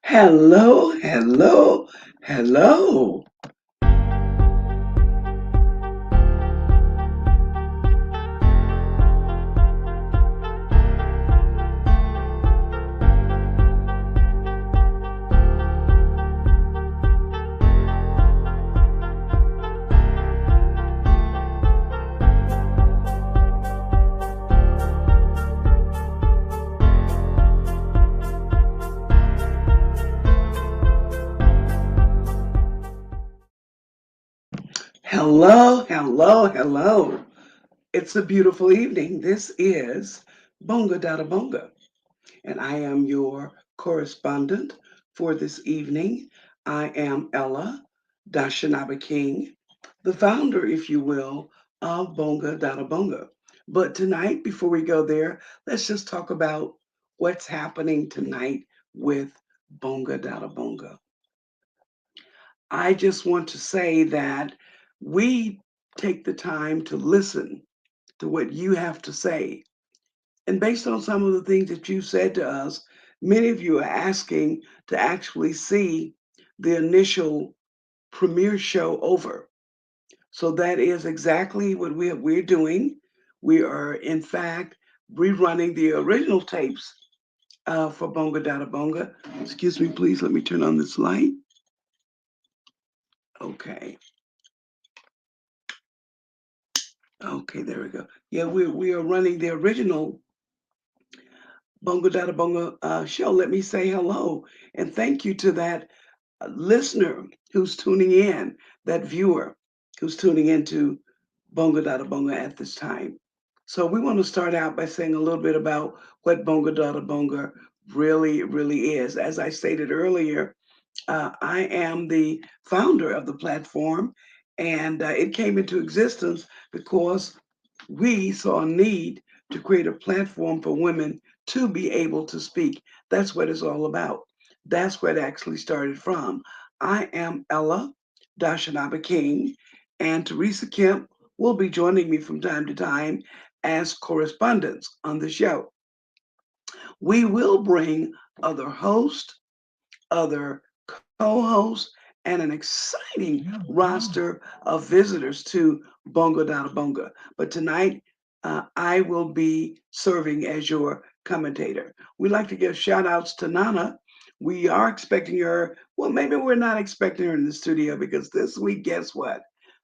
Hello, hello, hello. Hello, hello, hello. It's a beautiful evening. This is BongaDadaBonga, and I am your correspondent for this evening. I am Ella Dashanaba King, the founder, if you will, of BongaDadaBonga. But tonight, before we go there, let's just talk about what's happening tonight with BongaDadaBonga. I just want to say that we take the time to listen to what you have to say. And based on some of the things that you said to us, many of you are asking to actually see the initial premiere show over. So that is exactly what we're doing. We are, in fact, rerunning the original tapes for Bonga Dada Bonga. Excuse me, please. Let me turn on this light. Okay. Okay, there we go. Yeah, we are running the original Bonga Dada Bonga show. Let me say hello and thank you to that listener who's tuning in, that viewer who's tuning into Bonga Dada Bonga at this time. So we want to start out by saying a little bit about what Bonga Dada Bonga really is. As I stated earlier, I am the founder of the platform, and it came into existence because we saw a need to create a platform for women to be able to speak. That's what it's all about. That's where it actually started from. I am Ella Dashanaba King, and Teresa Kemp will be joining me from time to time as correspondents on the show. We will bring other hosts, other co-hosts, and an exciting roster of visitors to Bongo Dada Bonga. But tonight, I will be serving as your commentator. We'd like to give shout outs to Nana. We are expecting her. Well, maybe we're not expecting her in the studio because this week, guess what?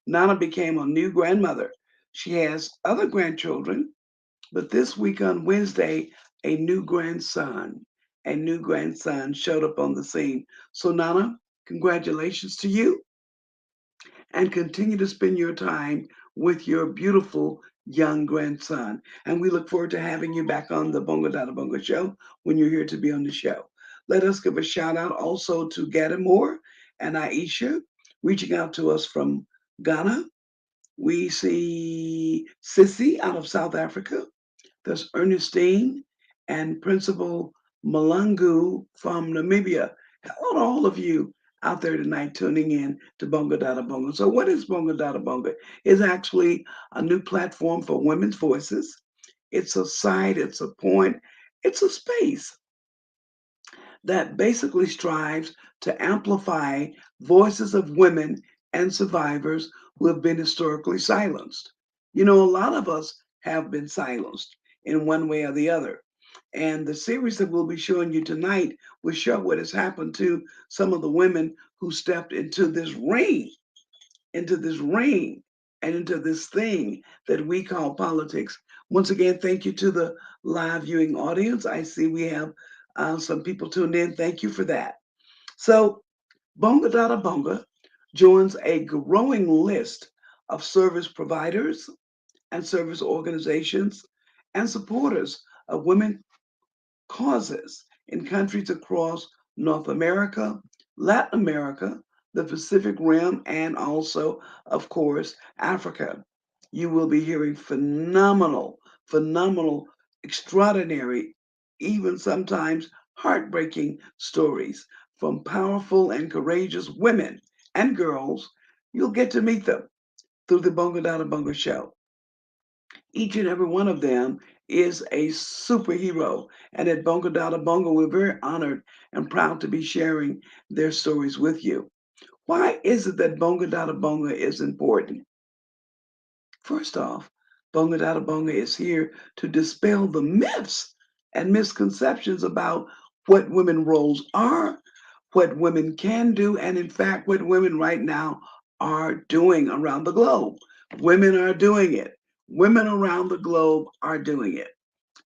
Nana became a new grandmother. She has other grandchildren, but this week on Wednesday, a new grandson, a new grandson showed up on the scene. So, Nana, congratulations to you and continue to spend your time with your beautiful young grandson. And we look forward to having you back on the Bongo Dada Bongo show when you're here to be on the show. Let us give a shout out also to Gadamore and Aisha reaching out to us from Ghana. We see Sissy out of South Africa. There's Ernestine and Principal Malangu from Namibia. Hello to all of you out there tonight tuning in to Bonga Dada Bonga. So what is Bonga Dada Bonga? It's actually a new platform for women's voices. It's a site, it's a point, it's a space that basically strives to amplify voices of women and survivors who have been historically silenced. You know, a lot of us have been silenced in one way or the other. And the series that we'll be showing you tonight will show what has happened to some of the women who stepped into this ring, and into this thing that we call politics. Once again, thank you to the live viewing audience. I see we have some people tuned in. Thank you for that. So, Bonga Dada Bonga joins a growing list of service providers and service organizations and supporters of women causes in countries across North America, Latin America, the Pacific Rim, and also, of course, Africa. You will be hearing phenomenal, extraordinary, even sometimes heartbreaking stories from powerful and courageous women and girls. You'll get to meet them through the Bonga Dada Bonga show. Each and every one of them is a superhero. And at BongaDadaBonga, we're very honored and proud to be sharing their stories with you. Why is it that BongaDadaBonga is important? First off, BongaDadaBonga is here to dispel the myths and misconceptions about what women roles are, what women can do, and in fact, what women right now are doing around the globe. Women are doing it. Women around the globe are doing it.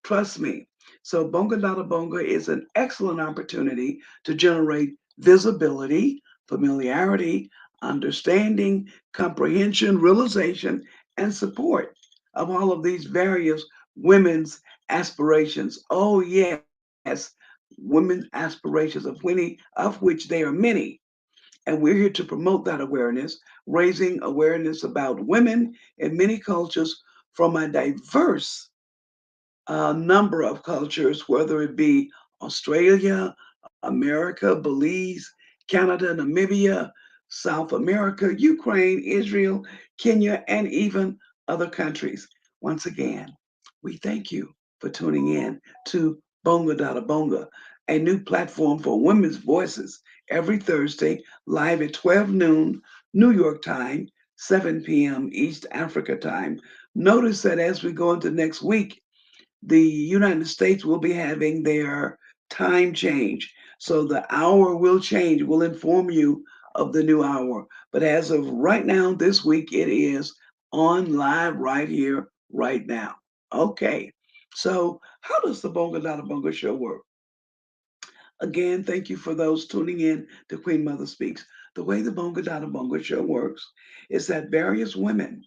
Trust me. So Bonga Dada Bonga is an excellent opportunity to generate visibility, familiarity, understanding, comprehension, realization, and support of all of these various women's aspirations. Oh yes, women's aspirations of which they are many. And we're here to promote that awareness, raising awareness about women in many cultures from a diverse number of cultures, whether it be Australia, America, Belize, Canada, Namibia, South America, Ukraine, Israel, Kenya, and even other countries. Once again, we thank you for tuning in to Bonga Dada Bonga, a new platform for women's voices every Thursday, live at 12 noon New York time, 7 p.m. East Africa time. Notice that as we go into next week, the United States will be having their time change. So the hour will change. We'll inform you of the new hour. But as of right now, this week, it is on live right here, right now. Okay. So, how does the Bonga Dada Bonga show work? Again, thank you for those tuning in to Queen Mother Speaks. The way the Bonga Dada Bonga show works is that various women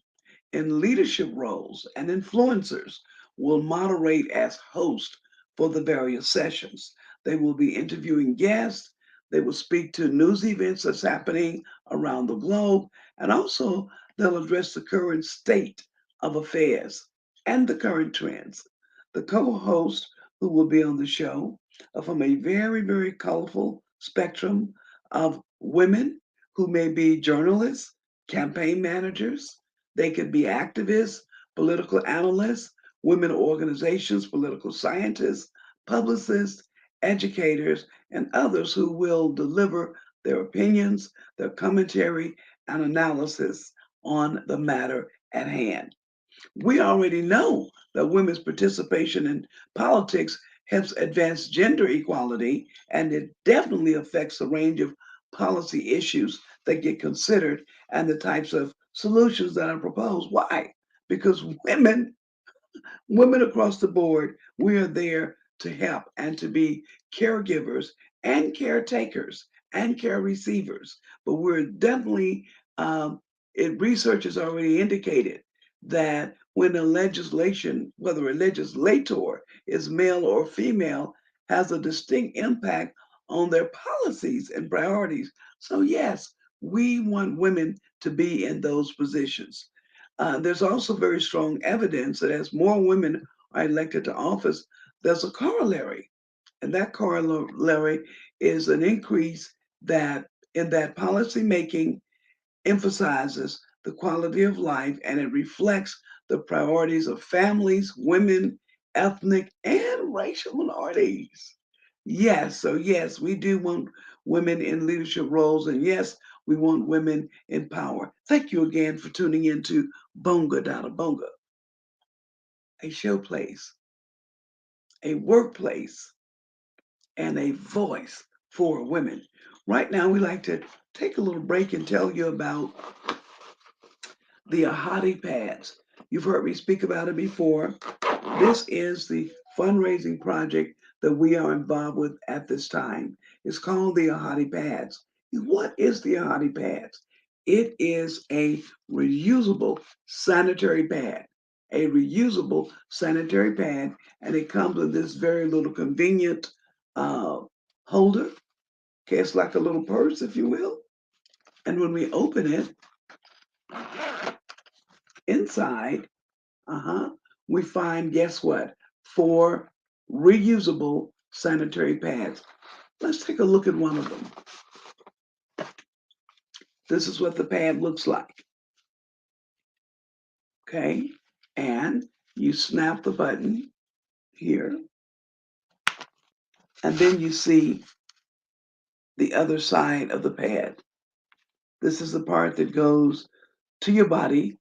in leadership roles and influencers will moderate as host for the various sessions. They will be interviewing guests. They will speak to news events that's happening around the globe. And also, they'll address the current state of affairs and the current trends. The co host who will be on the show are from a very, very colorful spectrum of women who may be journalists, campaign managers, they could be activists, political analysts, women organizations, political scientists, publicists, educators, and others who will deliver their opinions, their commentary, and analysis on the matter at hand. We already know that women's participation in politics helps advance gender equality, and it definitely affects the range of policy issues that get considered and the types of solutions that are proposed. Why? Because women across the board, we are there to help and to be caregivers and caretakers and care receivers. But we're definitely, research has already indicated that when a legislation, whether a legislator is male or female, has a distinct impact on their policies and priorities. So, yes, we want women to be in those positions. There's also very strong evidence that as more women are elected to office, there's a corollary. And that corollary is an increase that in that policy making emphasizes the quality of life and it reflects the priorities of families, women, ethnic, and racial minorities. Yes, so yes, we do want women in leadership roles, and yes, we want women in power. Thank you again for tuning in to Bonga Dada Bonga, a showplace, a workplace, and a voice for women. Right now, we like to take a little break and tell you about the Ahadi pads. You've heard me speak about it before. This is the fundraising project that we are involved with at this time. It's called the Ahadi pads. What is the Ahadi pads? It is a reusable sanitary pad, a reusable sanitary pad, and it comes in this very little convenient uh, holder. Okay, it's like a little purse, if you will. And when we open it, inside, we find, guess what? Four reusable sanitary pads. Let's take a look at one of them. This is what the pad looks like. Okay, and you snap the button, here. And then you see the other side of the pad. This is the part that goes to your body,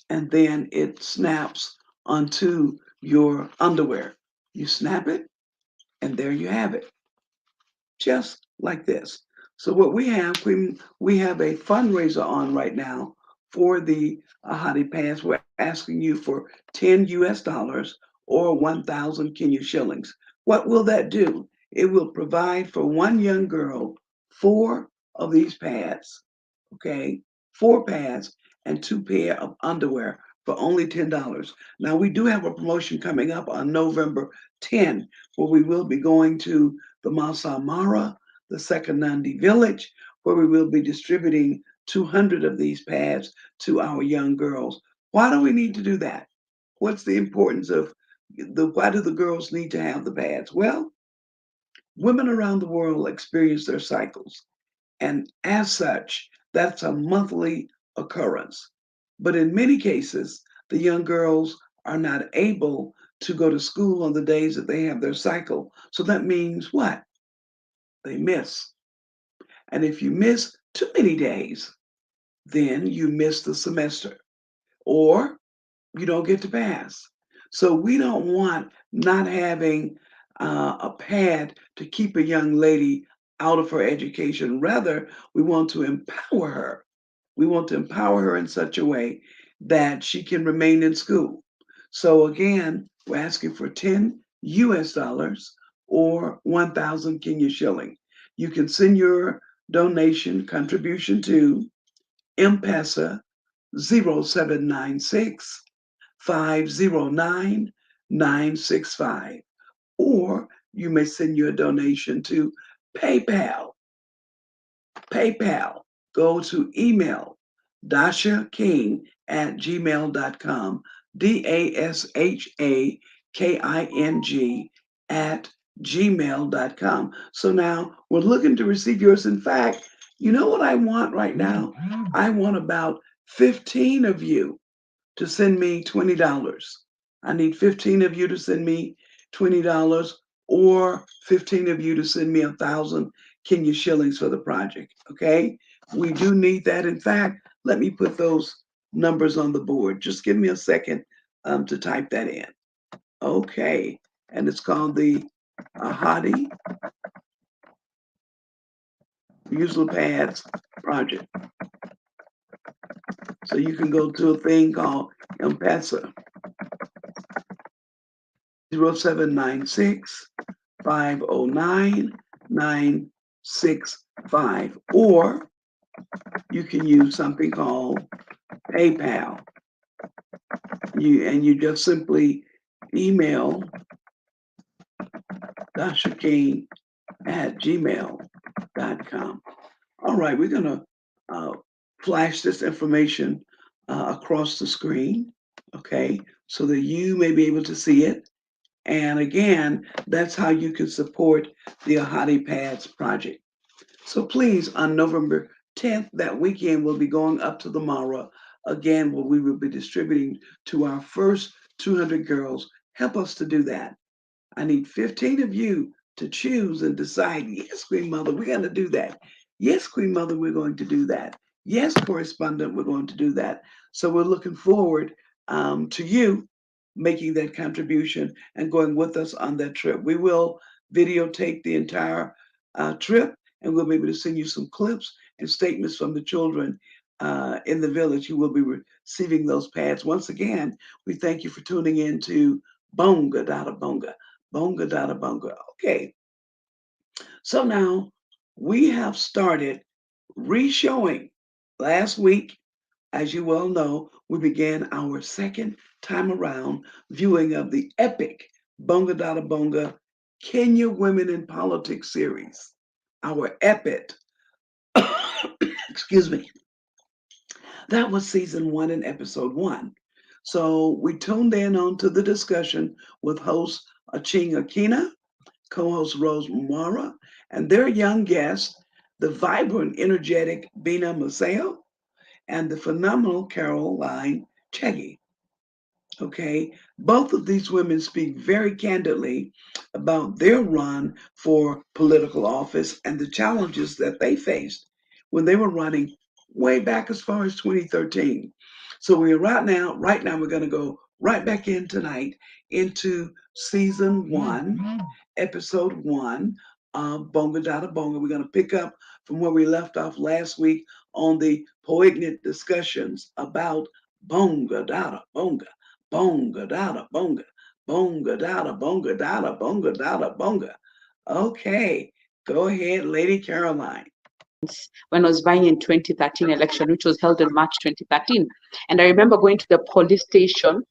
and then it snaps onto your underwear. You snap it, and there you have it, just like this. So what we have a fundraiser on right now for the Ahadi Pass. We're asking you for 10 US dollars or 1,000 Kenya shillings. What will that do? It will provide for one young girl 4 of these pads, okay? 4 pads and 2 pair of underwear for only $10. Now we do have a promotion coming up on November 10, where we will be going to the Masai Mara, the second Nandi village, where we will be distributing 200 of these pads to our young girls. Why do we need to do that? What's the importance of why do the girls need to have the pads? Well, women around the world experience their cycles. And as such, that's a monthly occurrence. But in many cases, the young girls are not able to go to school on the days that they have their cycle. So that means what? They miss. And if you miss too many days, then you miss the semester or you don't get to pass. So we don't want not having a pad to keep a young lady out of her education. Rather, we want to empower her. We want to empower her in such a way that she can remain in school. So again, we're asking for 10 US dollars or 1,000 Kenya shilling. You can send your donation contribution to M-Pesa 0796 509 965, or you may send your donation to PayPal. PayPal, go to email dashaking@gmail.com, DASHAKING at gmail.com. So now we're looking to receive yours. In fact, you know what I want right now? I want about 15 of you to send me $20. I need 15 of you to send me $20 or 15 of you to send me 1,000 Kenya shillings for the project. Okay. We do need that. In fact, let me put those numbers on the board. Just give me a second to type that in. Okay. And it's called the Ahadi Usual Pads Project. So you can go to a thing called M-Pesa 0796 509 965, or you can use something called PayPal. You just simply email dashaking@gmail.com. All right, we're gonna flash this information across the screen, okay, so that you may be able to see it. And again, that's how you can support the Ahadi Pads project. So please, on November 10th, that weekend, we'll be going up to the Mwaura again, where we will be distributing to our first 200 girls. Help us to do that. I need 15 of you to choose and decide, yes, Queen Mother, we're going to do that. Yes, Queen Mother, we're going to do that. Yes, correspondent, we're going to do that. So we're looking forward to you making that contribution and going with us on that trip. We will videotape the entire trip, and we'll be able to send you some clips and statements from the children in the village who will be receiving those pads. Once again, we thank you for tuning in to BongaDadaBonga. BongaDadaBonga. Okay, so now we have started re-showing. Last week, as you well know, we began our second time around viewing of the epic BongaDadaBonga Kenyan Women in Politics series. Our epic, excuse me, that was season 1 and episode 1. So we tuned in onto the discussion with host Achieng Akena, co-host Rose Mwaura, and their young guest, the vibrant, energetic Bina MASENO, and the phenomenal Caroline CHEGE. Okay, Both of these women speak very candidly about their run for political office and the challenges that they faced when they were running way back as far as 2013. So we're right now we're going to go right back in tonight into season 1, episode 1 of Bonga Dada Bonga. We're going to pick up from where we left off last week on the poignant discussions about Bonga Dada Bonga. Bonga Dada Bonga. Bonga Dada Bonga Dada Bonga Dada Bonga. Okay, go ahead, Lady Caroline. When I was vying in 2013 election, which was held in March 2013. And I remember going to the police station,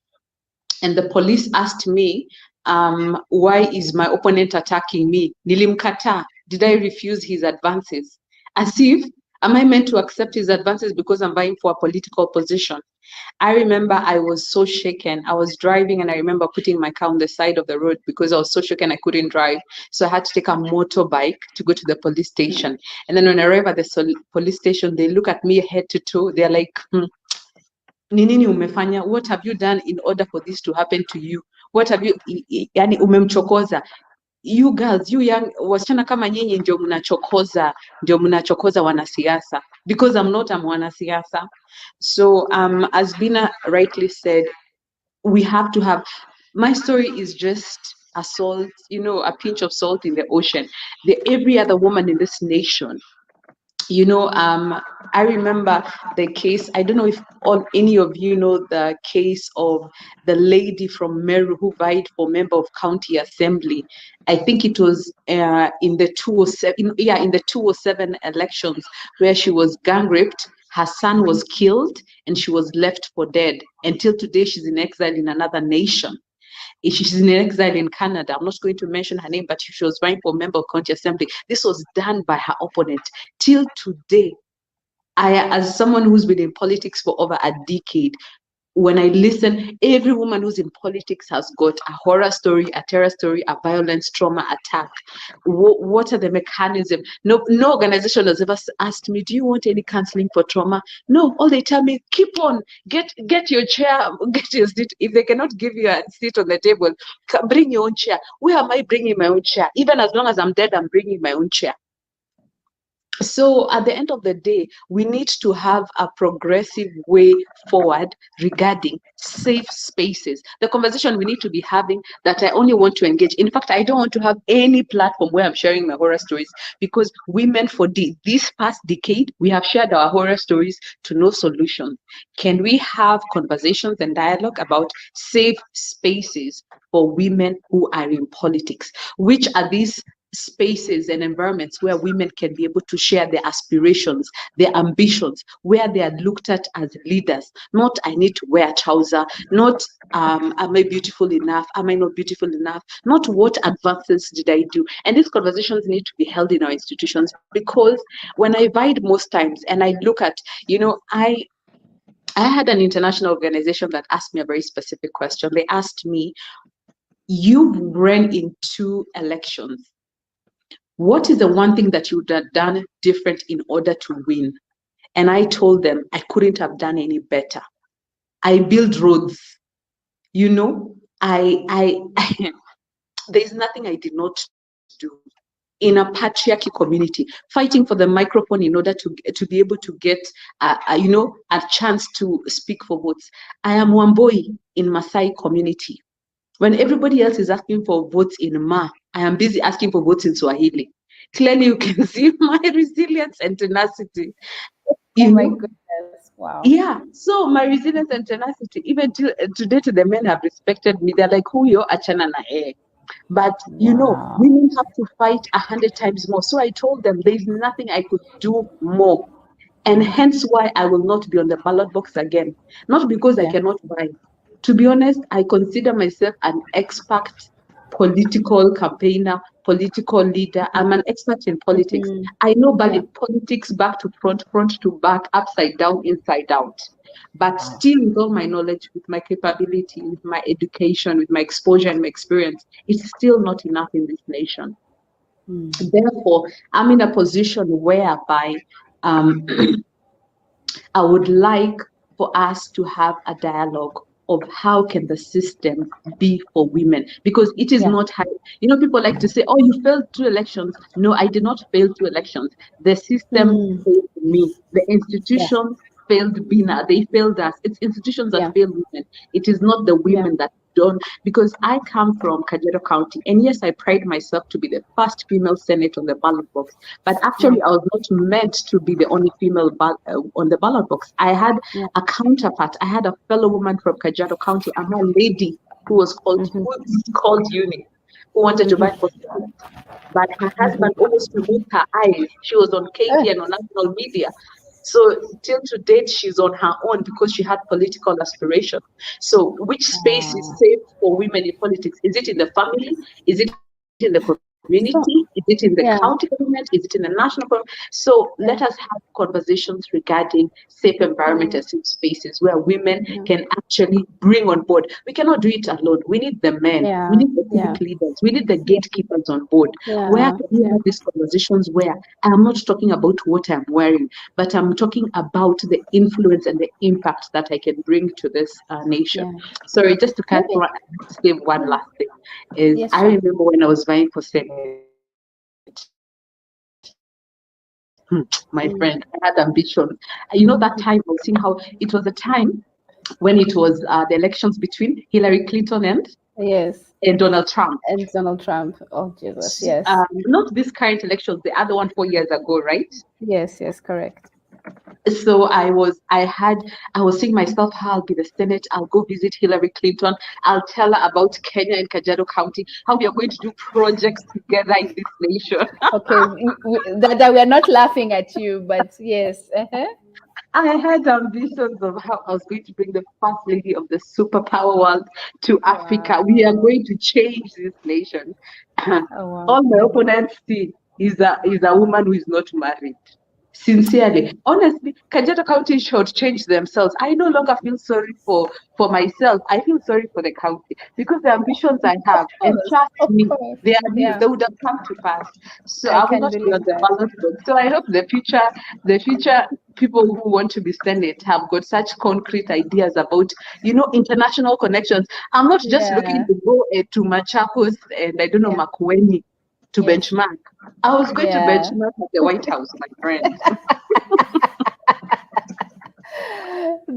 and the police asked me, why is my opponent attacking me? Nilimkata. Did I refuse his advances? As if, am I meant to accept his advances because I'm vying for a political position? I remember I was so shaken. I was driving, and I remember putting my car on the side of the road because I was so shaken I couldn't drive. So I had to take a motorbike to go to the police station. And then when I arrive at the police station, they look at me head to toe. They're like, Nini umefanya? What have you done in order for this to happen to you? What have you, yani umemchokoza? You girls, you young, wasichana kama nyinyi ndio mnachokoza wanasiasa, because I'm not a mwanasiasa. So as Bina rightly said, we have to have, my story is just a salt, a pinch of salt in the ocean. Every other woman in this nation, I remember the case. I don't know if any of you know the case of the lady from Meru who vied for member of county assembly. I think it was in the 207 elections, where she was gang raped. Her son was killed, and she was left for dead. Until today, she's in exile in another nation. She's in exile in Canada. I'm not going to mention her name, but she was running for member of county assembly. This was done by her opponent. Till today, as someone who's been in politics for over a decade, when I listen, every woman who's in politics has got a horror story, a terror story, a violence, trauma, attack. What are the mechanisms? No organization has ever asked me, do you want any counseling for trauma? No, all they tell me, keep on, get your chair, get your seat. If they cannot give you a seat on the table, bring your own chair. Where am I bringing my own chair? Even as long as I'm dead, I'm bringing my own chair. So at the end of the day, we need to have a progressive way forward regarding safe spaces. The conversation we need to be having that I only want to engage. In fact, I don't want to have any platform where I'm sharing my horror stories, because women for this past decade, we have shared our horror stories to no solution. Can we have conversations and dialogue about safe spaces for women who are in politics? Which are these spaces and environments where women can be able to share their aspirations, their ambitions, where they are looked at as leaders? Not, I need to wear a trouser, not am I beautiful enough, am I not beautiful enough, not what advances did I do. And these conversations need to be held in our institutions, because when I vied most times and I look at, I had an international organization that asked me a very specific question. They asked me, you ran in 2 elections. What is the one thing that you would have done different in order to win? And I told them I couldn't have done any better. I build roads. I there's nothing I did not do in a patriarchy community, fighting for the microphone in order to be able to get a chance to speak for votes. I am Wamboi in Maasai community. When everybody else is asking for votes in Ma, I am busy asking for votes in Swahili. Clearly, you can see my resilience and tenacity. Oh my goodness, wow. Yeah, so my resilience and tenacity, even till today, the men have respected me. They're like, who you achana na eh. But, women have to fight 100 times more. So I told them there's nothing I could do more. And hence why I will not be on the ballot box again. Not because I cannot buy. To be honest, I consider myself an expert political campaigner, political leader. I'm an expert in politics. I know politics back to front, front to back, upside down, inside out. But still, with all my knowledge, with my capability, with my education, with my exposure and my experience, it's still not enough in this nation. Therefore, I'm in a position whereby I would like for us to have a dialogue of how can the system be for women, because it is Yeah. not high. People like to say, oh, you failed 2 elections. No, I did not fail 2 elections. The system Mm. failed me. The Yeah. institutions failed Bina. They failed us. It's institutions that Yeah. fail women. It is not the Yeah. women that don't. Because I come from Kajiado County, and yes, I pride myself to be the first female Senate on the ballot box. But actually, Yeah. I was not meant to be the only female on the ballot box. I had Yeah. a counterpart. I had a fellow woman from Kajiado County, a lady who is called Uni, who wanted to Mm-hmm. buy for Senate. But her Mm-hmm. husband almost removed her eyes. She was on KB and on national media. So till to date, she's on her own because she had political aspiration. So which space is Wow. safe for women in politics? Is it in the family? Is it in the community? Is So, it in the county yeah. government? Is it in the national government? So let us Yeah. have conversations regarding safe environment Yeah. and safe spaces where women Yeah. can actually bring on board. We cannot do it alone. We need the men. We Yeah. need the Yeah. civic leaders. We need the Yeah. gatekeepers on board. Where Yeah. can we Yeah. have these conversations where I'm not talking about what I'm wearing, but I'm talking about the influence and the impact that I can bring to this nation. Yeah. Sorry, just to cut Maybe. one, say one Yeah. last thing is Yes, I sure. remember when I was vying for Senate, my friend, I Mm. had ambition. That time I was seeing how it was a time when it was the elections between Hillary Clinton Yes. and Donald Trump. And Donald Trump. Oh, Jesus. Yes. Not this current elections, the other one 4 years ago, right? Yes. Yes. Correct. So I was seeing myself how I'll be the Senate, I'll go visit Hillary Clinton, I'll tell her about Kenya and Kajiado County, how we are going to do projects together in this nation. Okay. That we are not laughing at you, but yes. Uh-huh. I had ambitions of how I was going to bring the first lady of the superpower world to Africa. We are Wow. going to change this nation. Oh, wow. All my opponents see is a woman who is not married. Sincerely, honestly, Kajiado County should change themselves. I no longer feel sorry for myself. I feel sorry for the county because the ambitions I have, and trust Of me, course. they Yeah. would have come to pass. So I I will can not be on believe the that. ballot box. So I hope the future people who want to be Senate have got such concrete ideas about, international connections. I'm not just looking Yeah. to go to Machakos and I don't know Yeah. Makueni to Yes. benchmark. I was going to Yeah. benchmark at the White House, my friend.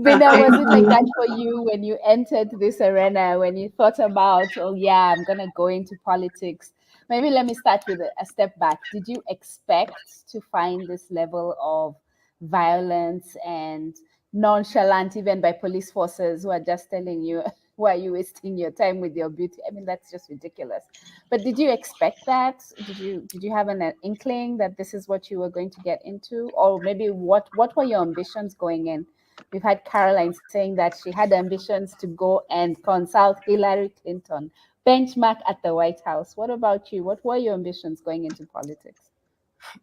Bina, was Thank it like that you. for you when you entered this arena, when you thought about, oh, yeah, I'm going to go into politics? Maybe let me start with a step back. Did you expect to find this level of violence and nonchalant, even by police forces who are just telling you, why are you wasting your time with your beauty? I mean, that's just ridiculous. But did you expect that? Did you have an inkling that this is what you were going to get into, or maybe what were your ambitions going in? We've had Caroline saying that she had ambitions to go and consult Hillary Clinton, benchmark at the White House. What about you? What were your ambitions going into politics?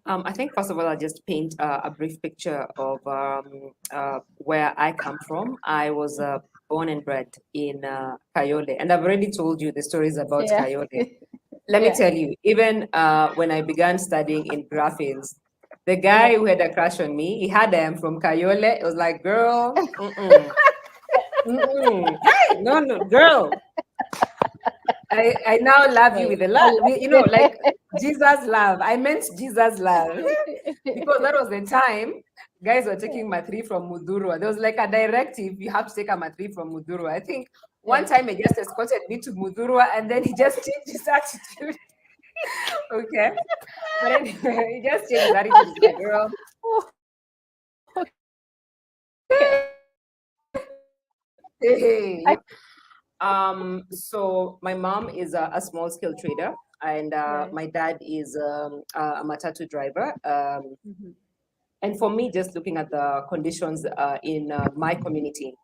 I think first of all, I'll just paint a brief picture of where I come from. I was born and bred in Kayole, and I've already told you the stories about Yeah. Kayole. Let me Yeah. tell you, even when I began studying in graphics, the Yeah. guy who had a crush on me, he had from Kayole. It was like, girl, hey, no, girl. I now love you with a love, like Jesus love. I meant Jesus love because that was the time guys were taking Matri from Mudurwa. There was like a directive, you have to take a Matri from Mudurwa. I think one time he just escorted me to Mudurwa and then he just changed his attitude. Okay. But anyway, he just changed his attitude. He's like, girl. Hey. So my mom is a small scale trader, and my dad is a matatu driver. And for me, just looking at the conditions in my community,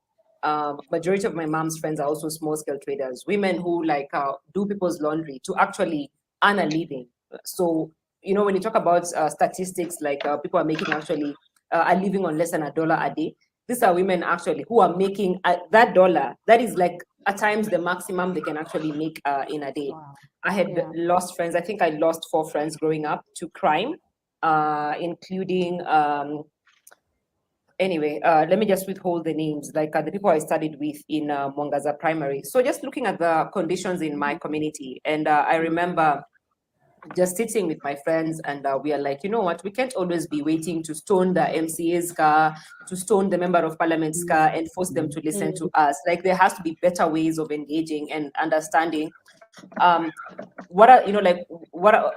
majority of my mom's friends are also small scale traders, women who like do people's laundry to actually earn a living. So, when you talk about statistics, like people are making actually a living on less than $1 a day. These are women actually who are making that dollar. That is like at times the maximum they can actually make in a day. Wow. I had Yeah. lost friends. I think I lost 4 friends growing up to crime, including anyway, let me just withhold the names, like the people I studied with in Mwangaza Primary. So just looking at the conditions in my community, and I remember just sitting with my friends, and we are like, you know what, we can't always be waiting to stone the MCA's car, to stone the member of parliament's car, and force them to listen to us. Like, there has to be better ways of engaging and understanding what are, like, what are,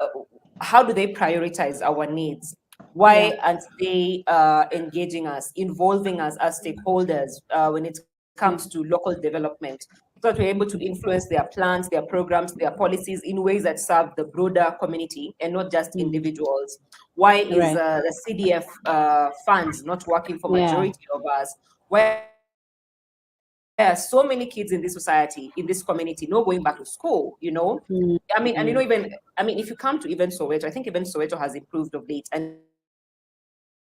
how do they prioritize our needs? Why aren't they engaging us, involving us as stakeholders when it comes to local development, so that we're able to influence their plans, their programs, their policies in ways that serve the broader community and not just individuals? Why is the CDF funds not working for majority of us? Why there are so many kids in this society, in this community, not going back to school, I mean, and if you come to even Soweto, I think even Soweto has improved of late, and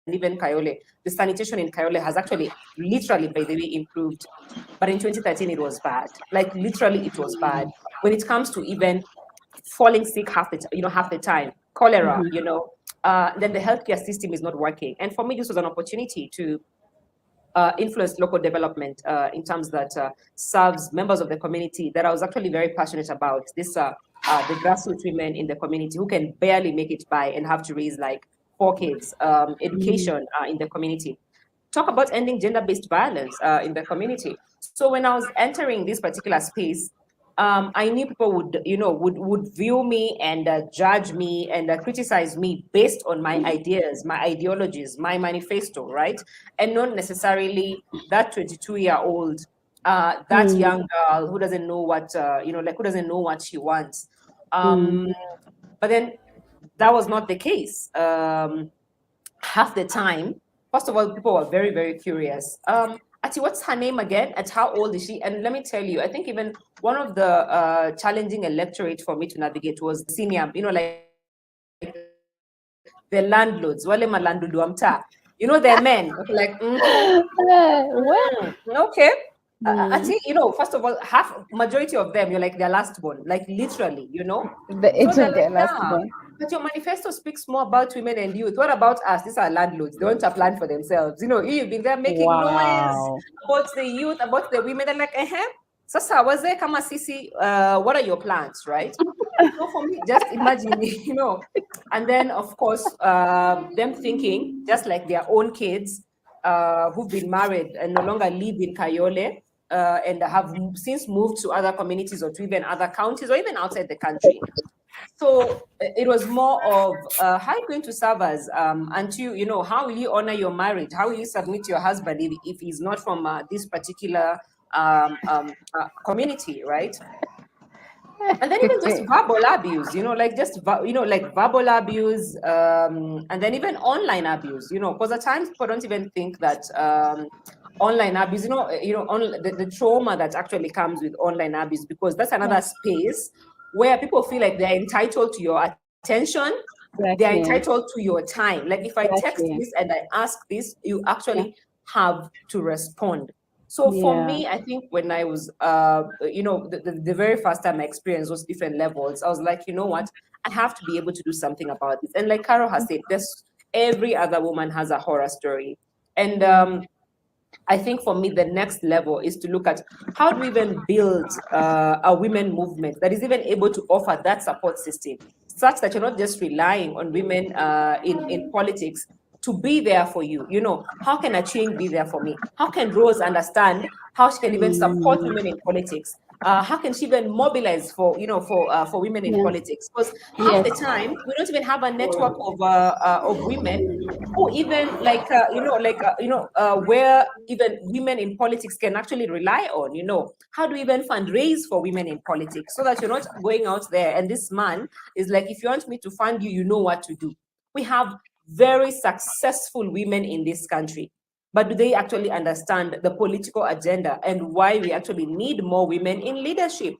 even Kayole, the sanitation in Kayole has actually literally, by the way, improved. But in 2013, it was bad. Like, literally, it was bad. When it comes to even falling sick half the time, cholera, then the healthcare system is not working. And for me, this was an opportunity to influence local development in terms that serves members of the community that I was actually very passionate about. This the grassroots women in the community who can barely make it by and have to raise like 4 kids, education in the community. Talk about ending gender-based violence in the community. So when I was entering this particular space, I knew people would view me and judge me and criticize me based on my ideas, my ideologies, my manifesto, right? And not necessarily that 22-year-old, that young girl who doesn't know what, who doesn't know what she wants. But then that was not the case. Half the time, first of all, people were very, very curious. Ati, what's her name again? At how old is she? And let me tell you, I think even one of the challenging electorate for me to navigate was senior, like the landlords, wale malandudu wa mtaa. They're men. Like, okay. Ati, first of all, majority of them, you're like their last born, like literally, The age of their last born. But your manifesto speaks more about women and youth. What about us? These are landlords. They want to plan for themselves. You've been there making noise about the youth, about the women. They're like, Sasa, was there kama sisi? What are your plans, right? So for me, just imagine, and then of course, them thinking just like their own kids who've been married and no longer live in Kayole and have since moved to other communities or to even other counties or even outside the country. So it was more of how are you going to serve us? And how will you honor your marriage? How will you submit your husband if he's not from this particular community, right? And then even just verbal abuse, like verbal abuse, and then even online abuse, because at times people don't even think that online abuse, the trauma that actually comes with online abuse, because that's another space where people feel like they're entitled to your attention, they're entitled to your time. Like if I text this and I ask this, you actually have to respond. So for me, I think when I was, the very first time I experienced those different levels, I was like, you know what, I have to be able to do something about this. And like Carol has said, every other woman has a horror story. And I think for me, the next level is to look at how do we even build a women movement that is even able to offer that support system, such that you're not just relying on women in politics to be there for you. How can Achieng be there for me? How can Rose understand how she can even support women in politics? How can she even mobilize for women in politics? Because half the time we don't even have a network of women who even where even women in politics can actually rely on. How do we even fundraise for women in politics so that you're not going out there and this man is like, if you want me to fund you, you know what to do. We have very successful women in this country, but do they actually understand the political agenda and why we actually need more women in leadership?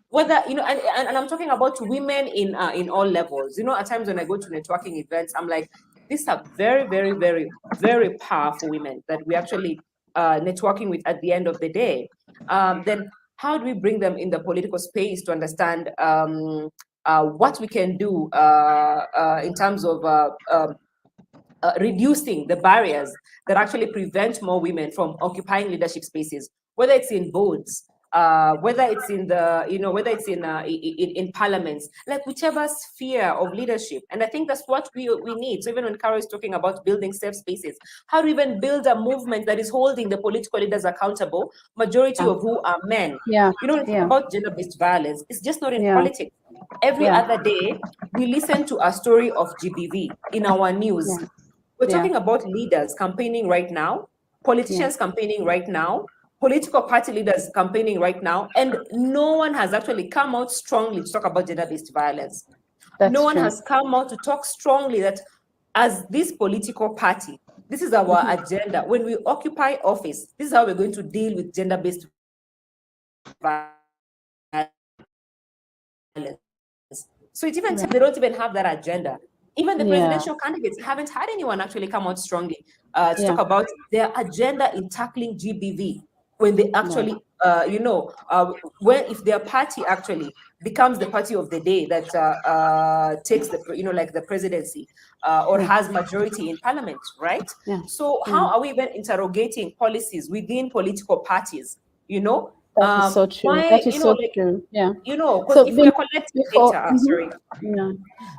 Whether and I'm talking about women in all levels. At times when I go to networking events, I'm like, these are very, very, very, very powerful women that we actually networking with at the end of the day. Then how do we bring them in the political space to understand what we can do in terms of reducing the barriers that actually prevent more women from occupying leadership spaces, whether it's in boards, whether it's in the, whether it's in parliaments, like whichever sphere of leadership. And I think that's what we need. So even when Caro is talking about building safe spaces, how to even build a movement that is holding the political leaders accountable, majority of who are men. It's about gender-based violence. It's just not in politics. Every other day, we listen to a story of GBV in our news. We're talking about leaders campaigning right now, politicians campaigning right now, political party leaders campaigning right now, and no one has actually come out strongly to talk about gender-based violence. No one has come out to talk strongly that as this political party, this is our agenda. When we occupy office, this is how we're going to deal with gender-based violence. So it even they don't even have that agenda. Even the presidential candidates haven't had anyone actually come out strongly to talk about their agenda in tackling GBV. When they actually, when if their party actually becomes the party of the day that takes the, like the presidency or has majority in parliament, right? So how are we even interrogating policies within political parties? That is so true. Why, that is so true. Because So if we're collecting data,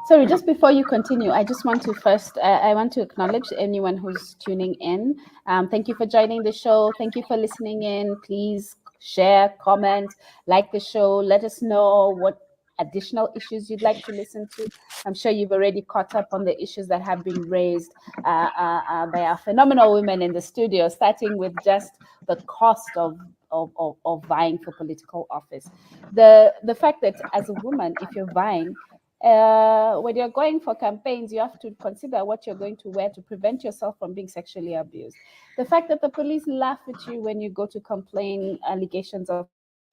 sorry, just before you continue, I just want to first, I want to acknowledge anyone who's tuning in. Thank you for joining the show. Thank you for listening in. Please share, comment, like the show. Let us know what additional issues you'd like to listen to. I'm sure you've already caught up on the issues that have been raised by our phenomenal women in the studio, starting with just the cost of vying for political office. The fact that as a woman, if you're vying, when you're going for campaigns, you have to consider what you're going to wear to prevent yourself from being sexually abused. The fact that the police laugh at you when you go to complain allegations of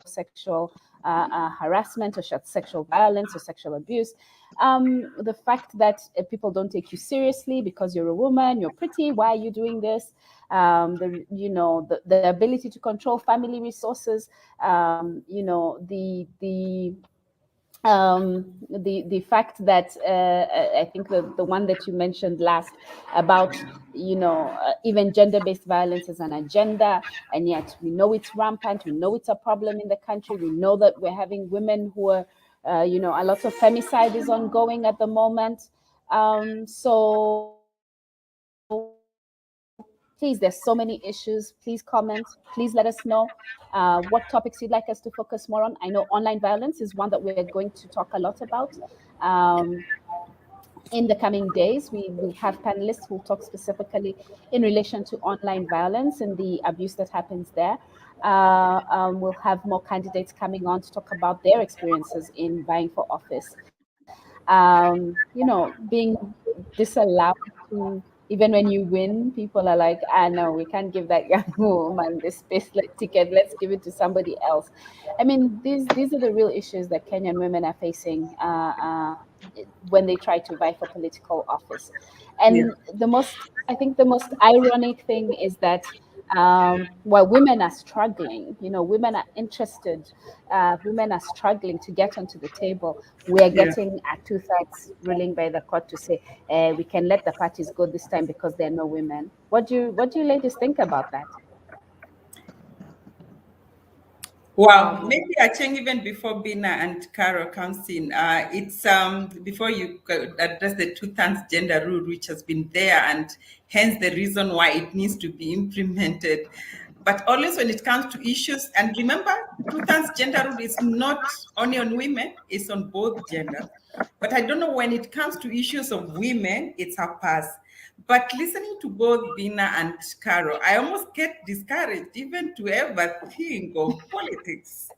sexual harassment or sexual violence or sexual abuse. The fact that people don't take you seriously because you're a woman, you're pretty, why are you doing this? The ability to control family resources, the fact that I think the one that you mentioned last about even gender-based violence is an agenda, and yet we know it's rampant, we know it's a problem in the country, we know that we're having women who are a lot of femicide is ongoing at the moment. So please, there's so many issues. Please comment. Please let us know what topics you'd like us to focus more on. I know online violence is one that we're going to talk a lot about. In the coming days, we have panelists who talk specifically in relation to online violence and the abuse that happens there. We'll have more candidates coming on to talk about their experiences in vying for office. Being disallowed to, even when you win, people are like, no, we can't give that young woman this space ticket. Let's give it to somebody else. I mean, these are the real issues that Kenyan women are facing when they try to vie for political office. And the most ironic thing is that while women are struggling, women are interested, women are struggling to get onto the table, we are getting a 2/3 ruling by the court to say we can let the parties go this time because there are no women. What do you ladies think about that? Wow, maybe Achieng, even before Bina and Caro comes in, it's before you address the 2/3 gender rule, which has been there, and hence the reason why it needs to be implemented. But always when it comes to issues, and remember, 2/3 gender rule is not only on women, it's on both genders. But I don't know, when it comes to issues of women, it's a pass. But listening to both Bina and Caro, I almost get discouraged even to ever think of politics.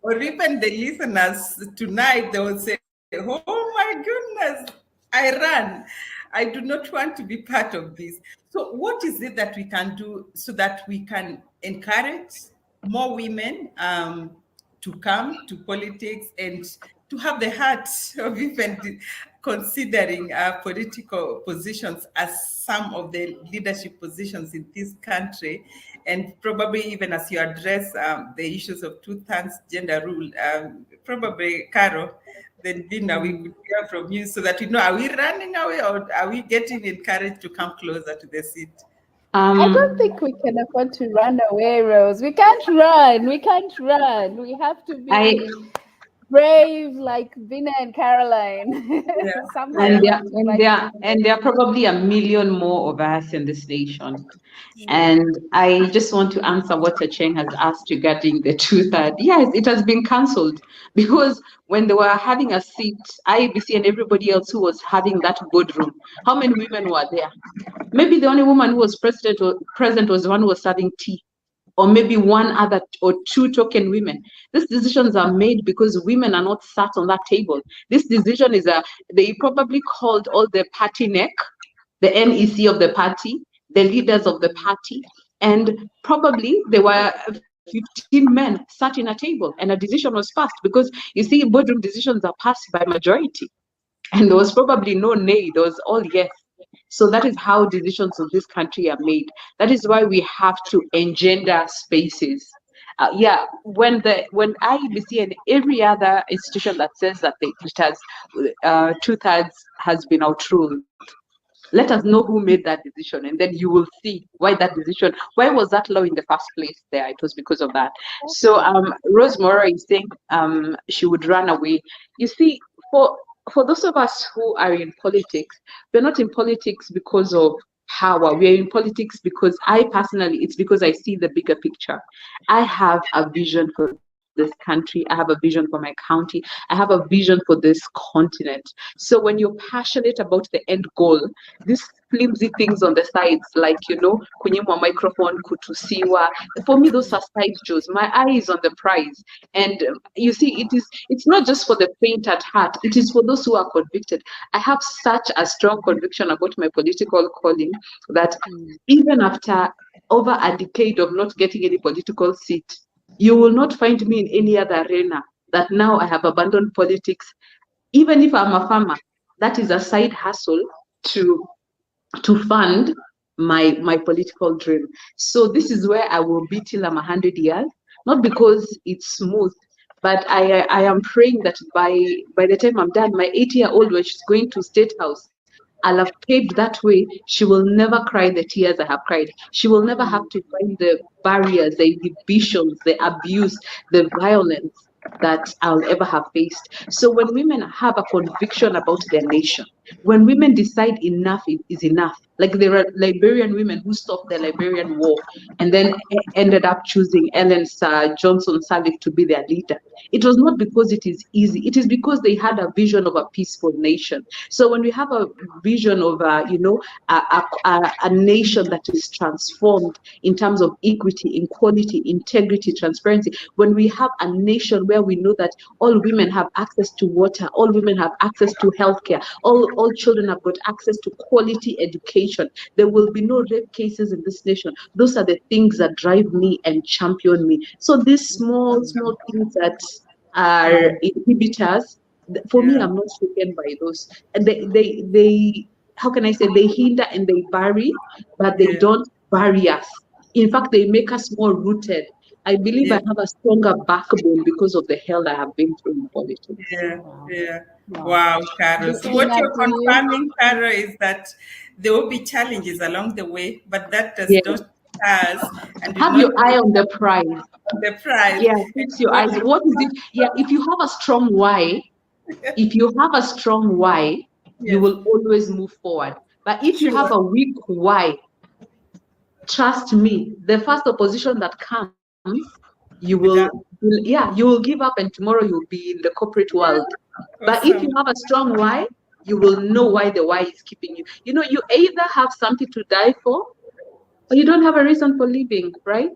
Or even the listeners tonight, they will say, oh my goodness, I run. I do not want to be part of this. So what is it that we can do so that we can encourage more women to come to politics and to have the heart of even considering political positions as some of the leadership positions in this country? And probably even as you address the issues of 2/3 gender rule, probably, Caro, then Bina, we could hear from you so that we know, are we running away or are we getting encouraged to come closer to the seat? I don't think we can afford to run away, Rose. We can't run. We can't run. We have to be brave like Bina and Caroline. Yeah. Somehow and there are probably a million more of us in this nation. And I just want to answer what Achieng has asked regarding the 2/3. Yes, it has been cancelled because when they were having a seat, IEBC and everybody else who was having that boardroom, how many women were there? Maybe the only woman who was present was the one who was serving tea, or maybe one other or two token women. These decisions are made because women are not sat on that table. This decision is they probably called all the party neck, the NEC of the party, the leaders of the party, and probably there were 15 men sat in a table and a decision was passed, because you see, boardroom decisions are passed by majority. And there was probably no nay, there was all yes. So that is how decisions of this country are made. That is why we have to engender spaces. When IEBC and every other institution that says that it has 2/3 has been outruled, let us know who made that decision, and then you will see why was that law in the first place there. It was because of that. So Rose Mwaura is saying she would run away. You see, for those of us who are in politics, we're not in politics because of power. We're in politics because it's because I see the bigger picture. I have a vision for this country. I have a vision for my county. I have a vision for this continent. So when you're passionate about the end goal, these flimsy things on the sides, like, kunyimwa microphone, kutusiwa, for me, those are side shows. My eye is on the prize. And you see, it's not just for the faint at heart. It is for those who are convicted. I have such a strong conviction about my political calling that even after over a decade of not getting any political seat, you will not find me in any other arena that now I have abandoned politics. Even if I'm a farmer, that is a side hustle to fund my political dream. So this is where I will be till I'm 100 years, not because it's smooth, but I am praying that by the time I'm done, my 8-year-old, when she's going to State House, I'll have paved that way. She will never cry the tears I have cried. She will never have to find the barriers, the inhibitions, the abuse, the violence that I'll ever have faced. So when women have a conviction about their nation, when women decide enough is enough, like there are Liberian women who stopped the Liberian war and then ended up choosing Ellen Johnson Sirleaf to be their leader. It was not because it is easy. It is because they had a vision of a peaceful nation. So when we have a vision of a nation that is transformed in terms of equity, equality, integrity, transparency, when we have a nation where we know that all women have access to water, all women have access to healthcare, all children have got access to quality education, there will be no rape cases in this nation. Those are the things that drive me and champion me. So these small things that are inhibitors, for me, I'm not shaken by those. And they how can I say, they hinder and they bury, but they don't bury us. In fact, they make us more rooted. I believe I have a stronger backbone because of the hell I have been through in politics. Wow, Caro. So what you're confirming, Caro, is that there will be challenges along the way, but that does not pass. And have your eye on the prize. The prize. Yeah, fix your eyes. What is it? Yeah, if you have a strong why, you will always move forward. But if you have a weak why, trust me, the first opposition that comes, you will give up, and tomorrow you'll be in the corporate world. But if you have a strong why, you will know why the why is keeping you. You either have something to die for, or you don't have a reason for living, right?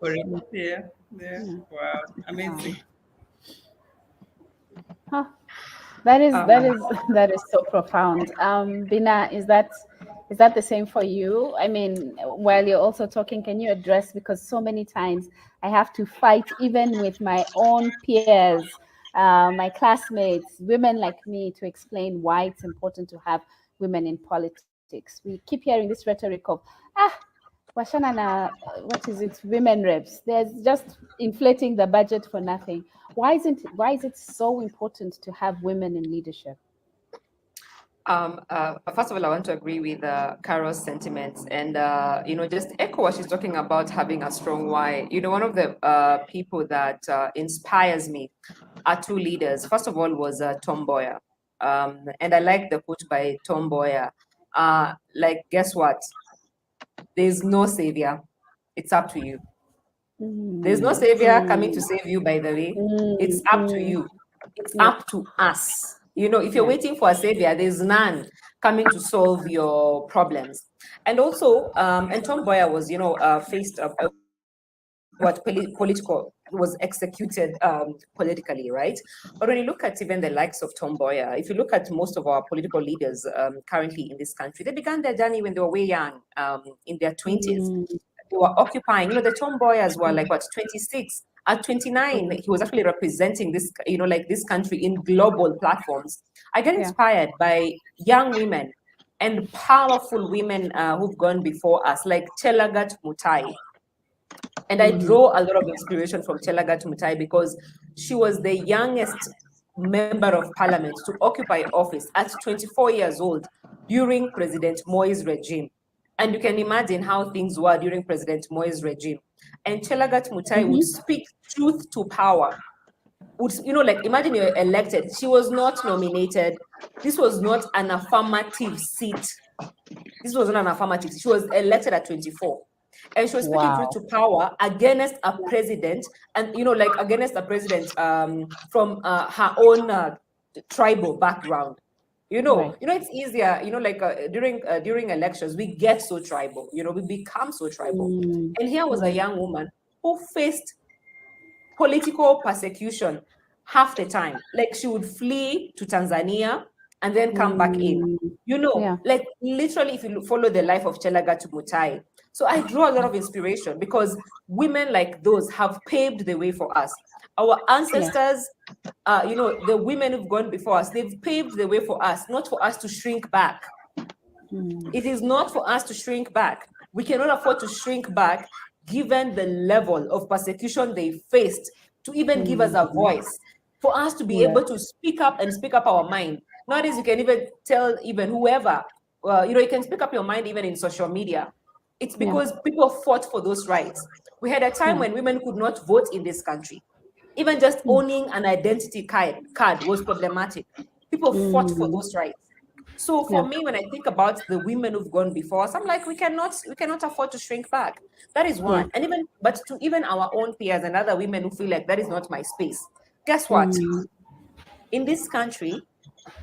Yeah. Wow, amazing. Huh. That is so profound. Bina, is that the same for you? I mean, while you're also talking, can you address, because so many times I have to fight even with my own peers, my classmates, women like me, to explain why it's important to have women in politics. We keep hearing this rhetoric of, washana na, what is it, women reps. There's just inflating the budget for nothing. Why is it so important to have women in leadership? First of all, I want to agree with Carol's sentiments and, just echo what she's talking about, having a strong why. One of the people that inspires me are two leaders. First of all was Tom Mboya. And I like the quote by Tom Mboya. Guess what? There's no savior. It's up to you. There's no savior coming to save you, by the way. It's up to you. It's up to us. If you're waiting for a savior, there's none coming to solve your problems. And also, and Tom Mboya was, faced political was executed politically, right? But when you look at even the likes of Tom Mboya, if you look at most of our political leaders currently in this country, they began their journey when they were way young, in their 20s. They were occupying, the Tom Mboyas were 26. At 29, he was actually representing this, this country in global platforms. I get inspired by young women and powerful women who've gone before us, like Chelagat Mutai. And I draw a lot of inspiration from Chelagat Mutai because she was the youngest member of parliament to occupy office at 24 years old during President Moi's regime. And you can imagine how things were during President Moi's regime. And Chelagat Mutai would speak truth to power. Imagine you're elected. She was not nominated. This was not an affirmative seat. This wasn't an affirmative. She was elected at 24. And she was speaking truth to power against a president, and against a president from her own tribal background. It's easier. During elections, we get so tribal. We become so tribal. And here was a young woman who faced political persecution half the time. She would flee to Tanzania and then come back in. Literally, if you follow the life of Chelagat Mutai. So I draw a lot of inspiration because women like those have paved the way for us. Our ancestors, the women who've gone before us, they've paved the way for us, not for us to shrink back. It is not for us to shrink back. We cannot afford to shrink back given the level of persecution they faced to even give us a voice, for us to be able to speak up and speak up our mind. Nowadays, you can even tell even whoever, you can speak up your mind even in social media. It's because people fought for those rights. We had a time when women could not vote in this country. Even just owning an identity card was problematic. People fought for those rights. So for me, when I think about the women who've gone before us, I'm like, we cannot afford to shrink back. That is one. And but to even our own peers and other women who feel like that is not my space. Guess what? In this country,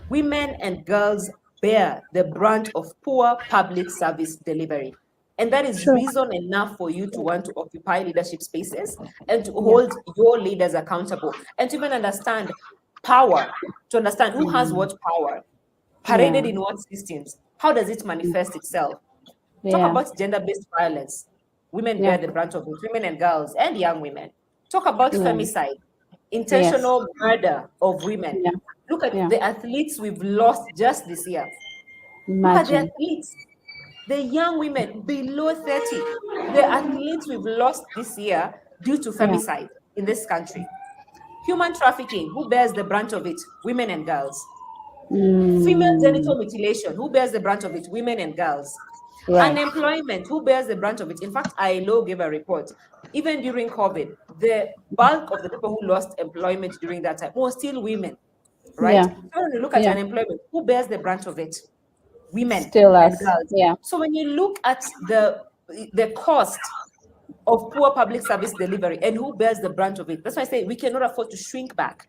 women and girls bear the brunt of poor public service delivery. And that is reason enough for you to want to occupy leadership spaces and to hold your leaders accountable and to even understand power, to understand who has what power, paraded in what systems, how does it manifest itself. Talk about gender-based violence. Women bear the brunt of it, women and girls and young women. Talk about femicide, intentional murder of women. Look at the athletes we've lost just this year. Look at the athletes. The young women below 30, the athletes we've lost this year due to femicide in this country. Human trafficking, who bears the brunt of it? Women and girls. Female genital mutilation, who bears the brunt of it? Women and girls. Unemployment, who bears the brunt of it? In fact, ILO gave a report. Even during COVID, the bulk of the people who lost employment during that time were still women, right? So when you look at unemployment, who bears the brunt of it? Women still and us. girls. So when you look at the cost of poor public service delivery and who bears the brunt of it, that's why I say we cannot afford to shrink back.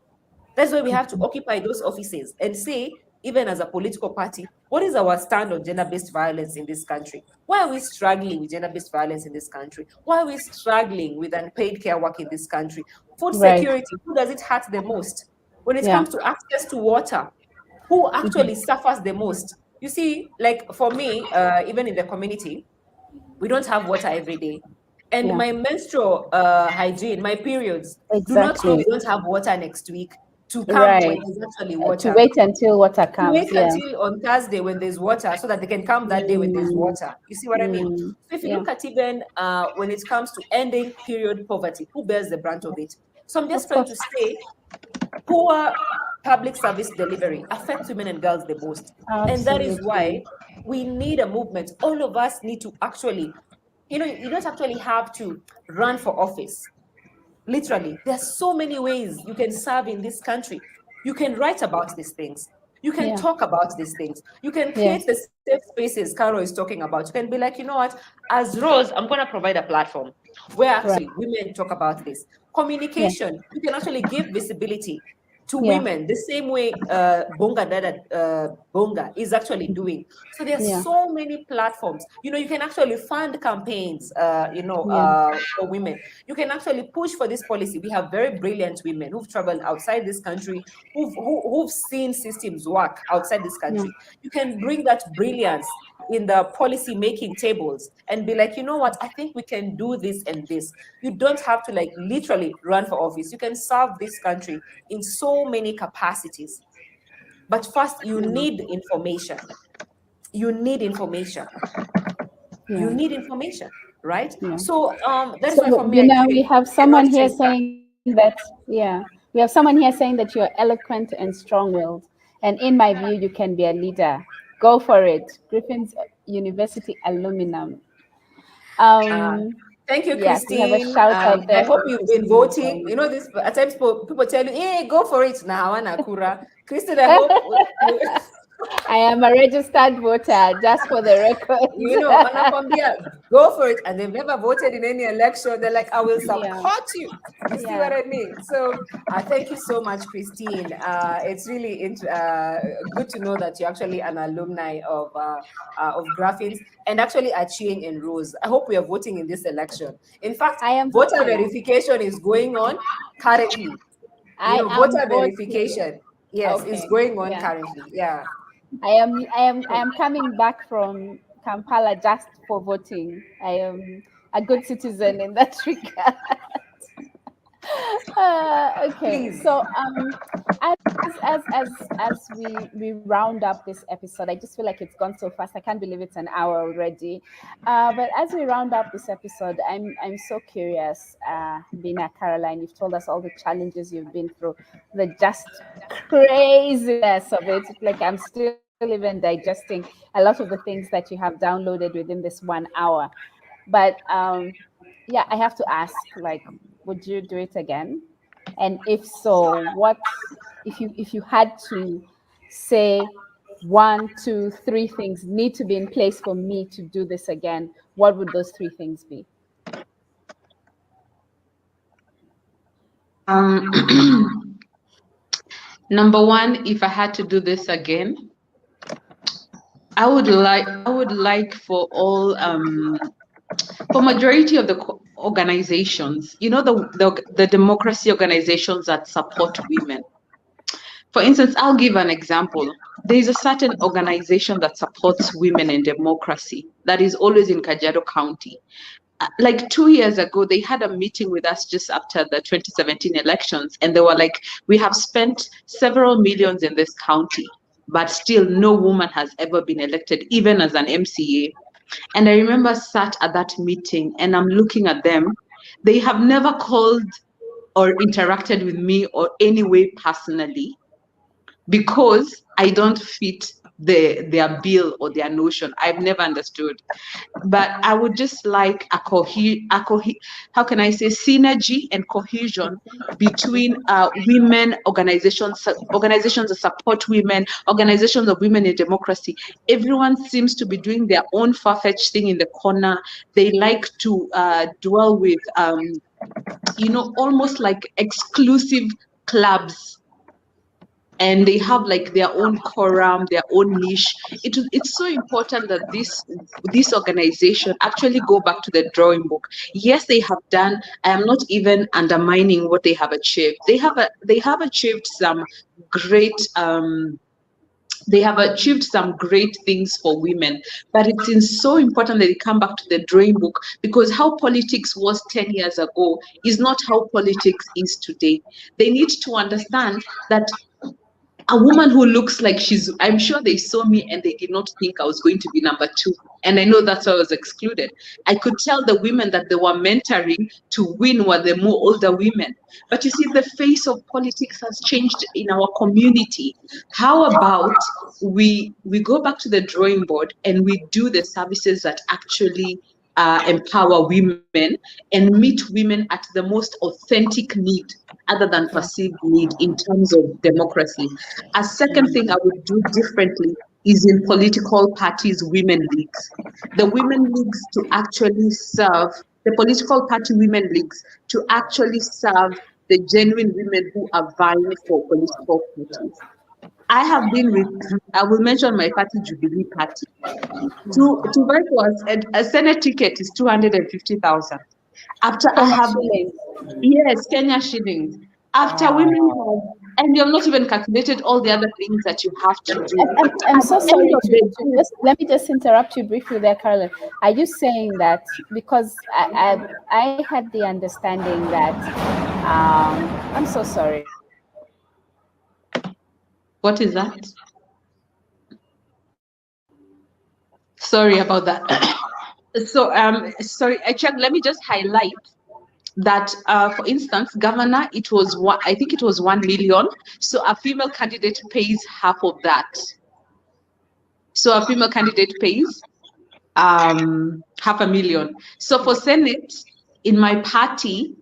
That's why we have to occupy those offices and say, even as a political party, what is our stand on gender-based violence in this country? Why are we struggling with gender-based violence in this country? Why are we struggling with unpaid care work in this country? Food security, who does it hurt the most? When it comes to access to water, who actually suffers the most? You see, like for me, even in the community, we don't have water every day. And my menstrual hygiene, my periods, do not know we don't have water next week. to come Right. when there's actually water. To wait until water To comes. wait Yeah. until on Thursday when there's water, so that they can come that day when there's water. You see what I mean? So if you Yeah. look at even when it comes to ending period poverty, who bears the brunt of it? So I'm just Of trying to course. say, poor public service delivery affects women and girls the most. And that is why Absolutely. we need a movement. All of us need to actually, you don't actually have to run for office. Literally, there's so many ways you can serve in this country. You can write about these things. You can Yeah. talk about these things. You can Yes. create the safe spaces Caro is talking about. You can be like, you know what, as Rose, I'm going to provide a platform where actually Right. women talk about this. Yeah. Communication, you can actually give visibility to Yeah. women the same way Bonga is actually doing. So there's Yeah. so many platforms. You can actually fund campaigns, Yeah. for women. You can actually push for this policy. We have very brilliant women who've traveled outside this country, who've seen systems work outside this Yeah. country. You can bring that brilliance in the policy making tables and be like, you know what, I think we can do this and this. You don't have to like literally run for office. You can serve this country in so many capacities. But first, you need information. You need information. You Yeah. need information, right? Yeah. So that is why So, for me, I Bina, we feel have we cannot someone here chase back. saying that, yeah, we have someone here saying that you're eloquent and strong-willed. And in my view, you can be a leader. Go for it. Griffin's University aluminum. Uh, Thank you, Yes, we have a Christine. shout out I there hope from you've been Christine. voting. You know, this at times people tell you, "Hey, go for it now, Anakura." Christine, I hope I am a registered voter, just for the record. Anakwambia, go for it, and they've never voted in any election. They're like, "I will Yeah. support you." You see what I mean? So, thank you so much, Christine. It's really good to know that you're actually an alumni of Graphins, and actually Achieng and Rose. I hope we are voting in this election. In fact, I am voter voting. verification is going on currently. I am Voter voting. verification, yes, is Okay. going on Yeah. currently. Yeah. I am coming back from Kampala just for voting. I am a good citizen in that regard. Okay, Please. so as we round up this episode, I just feel like it's gone so fast. I can't believe it's an hour already. But as we round up this episode, I'm so curious. Bina, Caroline, you've told us all the challenges you've been through, the just craziness of it. Like I'm still even digesting a lot of the things that you have downloaded within this 1 hour. But yeah, I have to ask, like, would you do it again? And if so, what if you had to say 1, 2, 3 things need to be in place for me to do this again, what would those 3 things be? Number one, if I had to do this again, I would like for all for majority of the organizations, the democracy organizations that support women. For instance, I'll give an example. There is a certain organization that supports women in democracy that is always in Kajiado County. Like 2 years ago, they had a meeting with us just after the 2017 elections, and they were like, we have spent several millions in this county, but still no woman has ever been elected, even as an MCA. And I remember sat at that meeting and I'm looking at them. They have never called or interacted with me or any way personally, because I don't fit their bill or their notion. I've never understood. But I would just like how can I say, synergy and cohesion between women organizations that support women, organizations of women in democracy. Everyone seems to be doing their own far-fetched thing in the corner. They like to dwell with almost like exclusive clubs, and they have like their own quorum, their own niche. It's so important that this organization actually go back to the drawing book. Yes, they have done. I am not even undermining what they have achieved. They have achieved some great They have achieved some great things for women, but it's so important that they come back to the drawing book, because how politics was 10 years ago is not how politics is today. They need to understand that a woman who looks like I'm sure they saw me and they did not think I was going to be number 2. And I know that's why I was excluded. I could tell the women that they were mentoring to win were the more older women. But you see, the face of politics has changed in our community. How about we go back to the drawing board and we do the services that actually empower women and meet women at the most authentic need other than perceived need in terms of democracy. A second thing I would do differently is in political parties, women leagues. The women leagues to actually serve, the political party women leagues to actually serve the genuine women who are vying for political parties. I have been with, I will mention my party, Jubilee Party. To vote for a Senate ticket is 250,000. After I have, yes, Kenya shillings. After women have, and you have not even calculated all the other things that you have to do. I'm so sorry. Let me just interrupt you briefly there, Caroline. Are you saying that because I had the understanding that I'm so sorry. What is that? Sorry about that. So, sorry, Achieng, let me just highlight that, for instance, governor, it was I think it was 1 million. So a female candidate pays half of that. So a female candidate pays $500,000. So for Senate, in my party,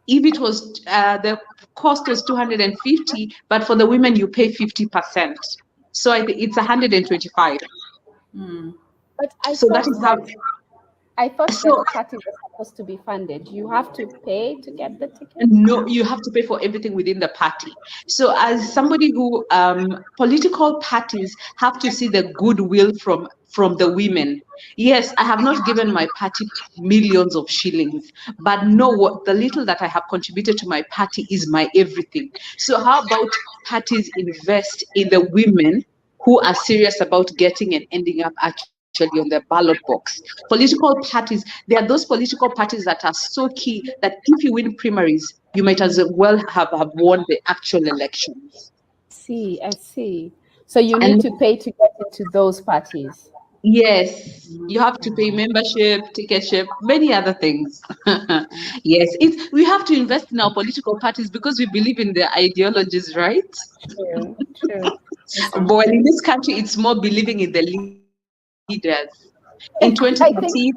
if it was the cost was 250, but for the women you pay 50%. So I think it's 125. But so that is how. I thought the party was supposed to be funded. You have to pay to get the ticket? No, you have to pay for everything within the party. So as somebody who, political parties have to see the goodwill from the women. Yes, I have not given my party millions of shillings, but no, what the little that I have contributed to my party is my everything. So how about parties invest in the women who are serious about getting and ending up actually on the ballot box? Political parties, there are those political parties that are so key that if you win primaries, you might as well have won the actual elections. I see. So you need to pay to get into those parties. Yes, you have to pay membership, ticketship, many other things. Yes, we have to invest in our political parties because we believe in their ideologies, right? True. But in this country, it's more believing in the leaders. In 2013,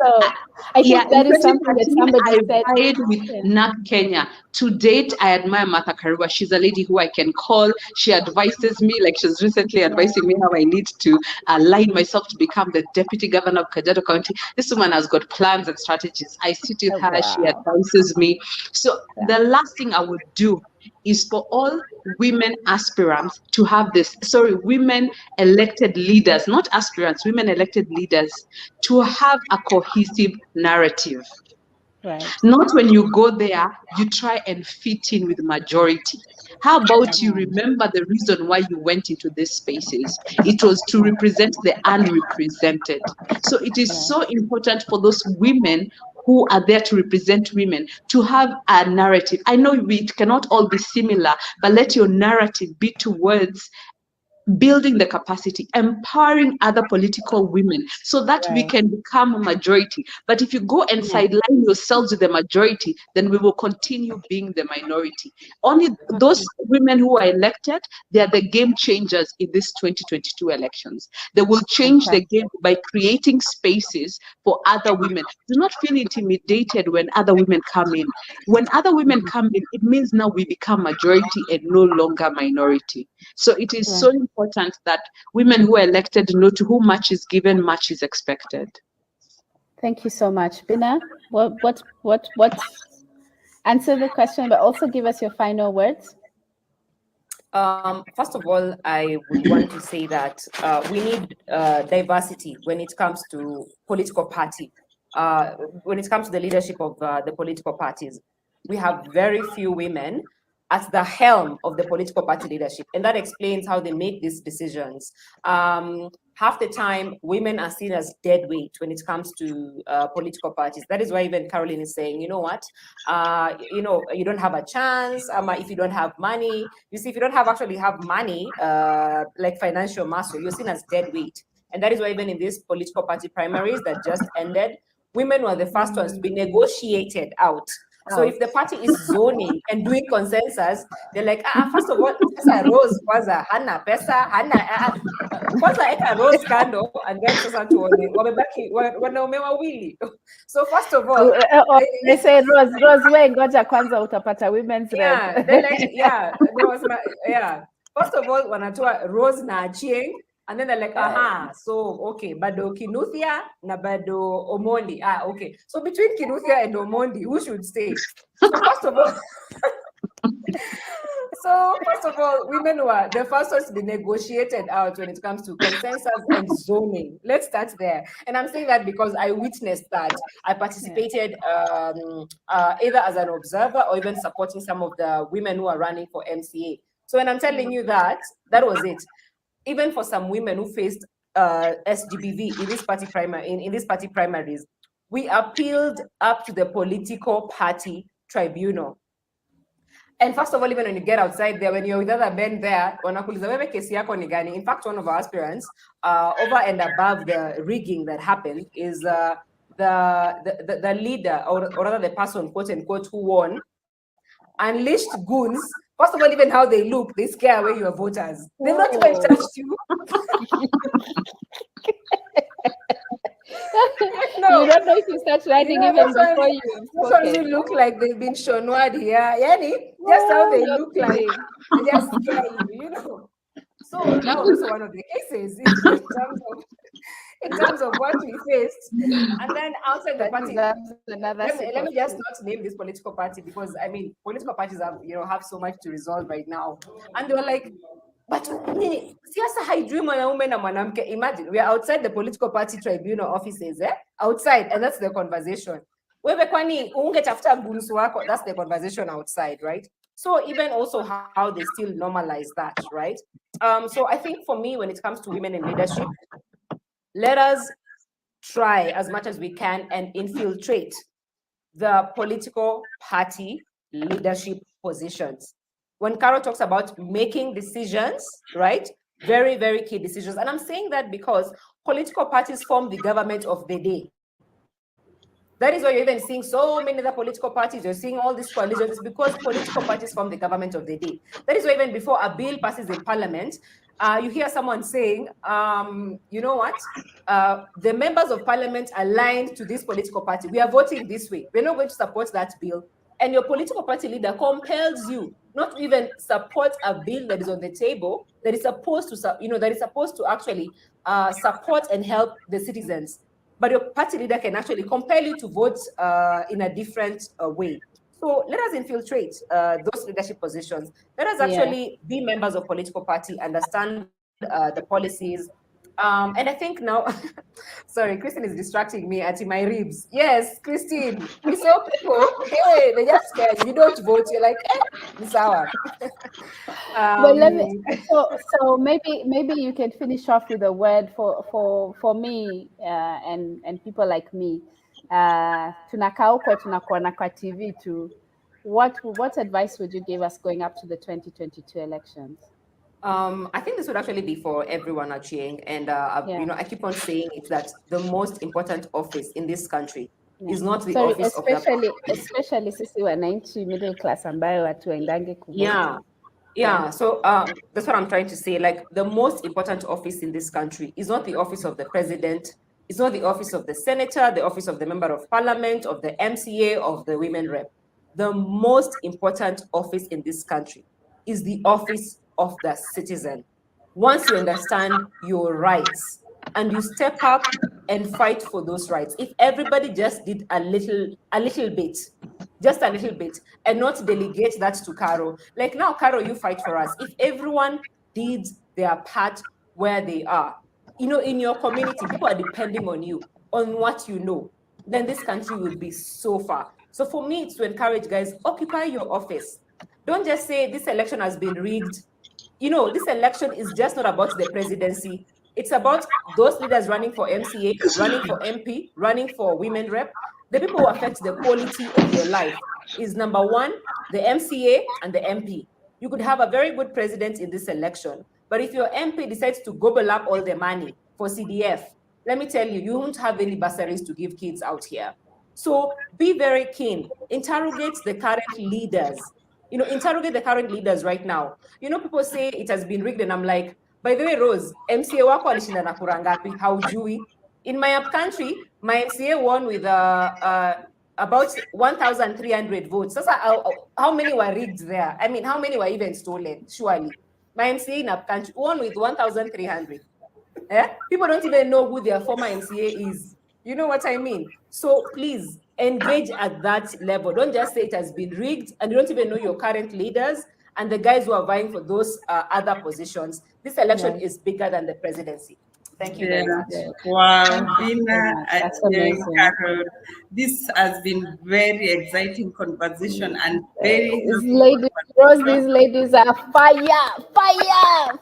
I think that is something that somebody said. I vied with NAP Kenya. To date, I admire Martha Karua. She's a lady who I can call. She advises me, like she's recently advising me how I need to align myself to become the deputy governor of Kajiado County. This woman has got plans and strategies. I sit with her, she advises me. So the last thing I would do is for all women aspirants to have women elected leaders, not aspirants, women elected leaders, to have a cohesive narrative. Right. Not when you go there, you try and fit in with majority. How about you remember the reason why you went into these spaces? It was to represent the unrepresented. So it is so important for those women who are there to represent women to have a narrative. I know it cannot all be similar, but let your narrative be towards building the capacity, empowering other political women so that we can become a majority. But if you go and sideline yourselves with the majority, then we will continue being the minority. Only those women who are elected, they are the game changers in these 2022 elections. They will change the game by creating spaces for other women. Do not feel intimidated when other women come in. When other women come in, it means now we become majority and no longer minority. So it is so important that women who are elected know to whom much is given, much is expected. Thank you so much. Bina, what answer the question, but also give us your final words. First of all, I would want to say that we need diversity when it comes to political party. When it comes to the leadership of the political parties, we have very few women at the helm of the political party leadership. And that explains how they make these decisions. Half the time, women are seen as dead weight when it comes to political parties. That is why even Caroline is saying, you know what, you don't have a chance if you don't have money. You see, if you don't actually have money, like financial muscle, you're seen as dead weight. And that is why even in these political party primaries that just ended, women were the first ones to be negotiated out. So if the party is zoning and doing consensus, they're like, first of all, Pesa Rose kwanza hana pesa, hana kwanza eka Rose kando, and then sasa tuone wamebaki wanaume wawili. So first of all, they say Rose we ngoja kwanza utapata women's rep. They're like, First of all, wanatoa Rose na Achieng. And then they're like, so, okay, bado Kinuthia na bado Omondi. Okay. So between Kinuthia and Omondi, who should stay? So first of all, women were the first ones to be negotiated out when it comes to consensus and zoning. Let's start there. And I'm saying that because I witnessed that. I participated either as an observer or even supporting some of the women who are running for MCA. So when I'm telling you that was it. Even for some women who faced SGBV in this party primaries, we appealed up to the political party tribunal. And first of all, even when you get outside there, when you're with other men there, in fact, one of our aspirants, over and above the rigging that happened, is the leader, or rather the person, quote unquote, who won, unleashed goons. First of all, even how they look, they scare away your voters. They've not even touched you. No, you don't know if you start writing even before you. Sometimes look like they've been shonwad here. Just how they look like. They just scare you, So that was also one of the cases in terms of what we faced. And then outside the party, let me just not name this political party because political parties have so much to resolve right now. And they were like, but siasa haijui mwanaume na mwanamke. Imagine we are outside the political party tribunal offices, outside, and that's the conversation. Wewe kwani ungetafuta gunsu wako? That's the conversation outside, right? So even also how they still normalize that, right? So I think for me, when it comes to women in leadership, let us try as much as we can and infiltrate the political party leadership positions. When Caro talks about making decisions, right? Very, very key decisions. And I'm saying that because political parties form the government of the day. That is why you're even seeing so many other political parties. You're seeing all these coalitions because political parties form the government of the day. That is why even before a bill passes in parliament, you hear someone saying, you know what? The members of parliament aligned to this political party. We are voting this way. We're not going to support that bill. And your political party leader compels you not to even support a bill that is on the table that is supposed to actually support and help the citizens. But your party leader can actually compel you to vote in a different way. So let us infiltrate those leadership positions. Let us actually be members of political party, understand the policies. And I think now, sorry, Christine is distracting me at my ribs. Yes, Christine, we saw people, hey, they just scared. You don't vote, you're like, it's our. But let me, so maybe you can finish off with a word for me and people like me. Tunakaa huko tunakuona kwa TV too. What advice would you give us going up to the 2022 elections? I think this would actually be for everyone, Achieng, and I keep on saying it that the most important office in this country is not the office of the especially sisi wananchi middle class ambayo hatuendange kuvote. So that's what I'm trying to say. Like, the most important office in this country is not the office of the president. It's not the office of the senator, the office of the member of parliament, of the MCA, of the women rep. The most important office in this country is the office of the citizen. Once you understand your rights and you step up and fight for those rights, if everybody just did a little bit, just a little bit, and not delegate that to Caro. Like, now, Caro, you fight for us. If everyone did their part where they are, in your community, people are depending on you, on what you know, then this country will be so far. So for me, it's to encourage guys, occupy your office. Don't just say this election has been rigged. You know, this election is just not about the presidency. It's about those leaders running for MCA, running for MP, running for women rep. The people who affect the quality of your life is number one, the MCA and the MP. You could have a very good president in this election, but if your MP decides to gobble up all the money for CDF, let me tell you, you won't have any bursaries to give kids out here. So be very keen. Interrogate the current leaders. You know, interrogate the current leaders right now. You know, people say it has been rigged, and I'm like, by the way, Rose, MCA wako alishinda na kura ngapi? Haujui. In my up country, my MCA won with about 1,300 votes. Sasa, how many were rigged there? I mean, how many were even stolen? Surely. My MCA in up country won with 1,300. People don't even know who their former MCA is. You know what I mean? So please engage at that level. Don't just say it has been rigged and you don't even know your current leaders and the guys who are vying for those other positions. This election is bigger than the presidency. Thank you very much. Wow, Bina and amazing. Carol, this has been very exciting conversation and very These ladies, Rose, these ladies are fire. No, Fire.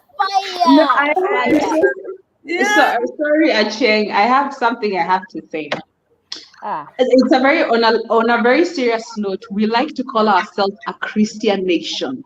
yeah. Sorry, Achieng. I have something I have to say. Ah, It's a very on a very serious note. We like to call ourselves a Christian nation.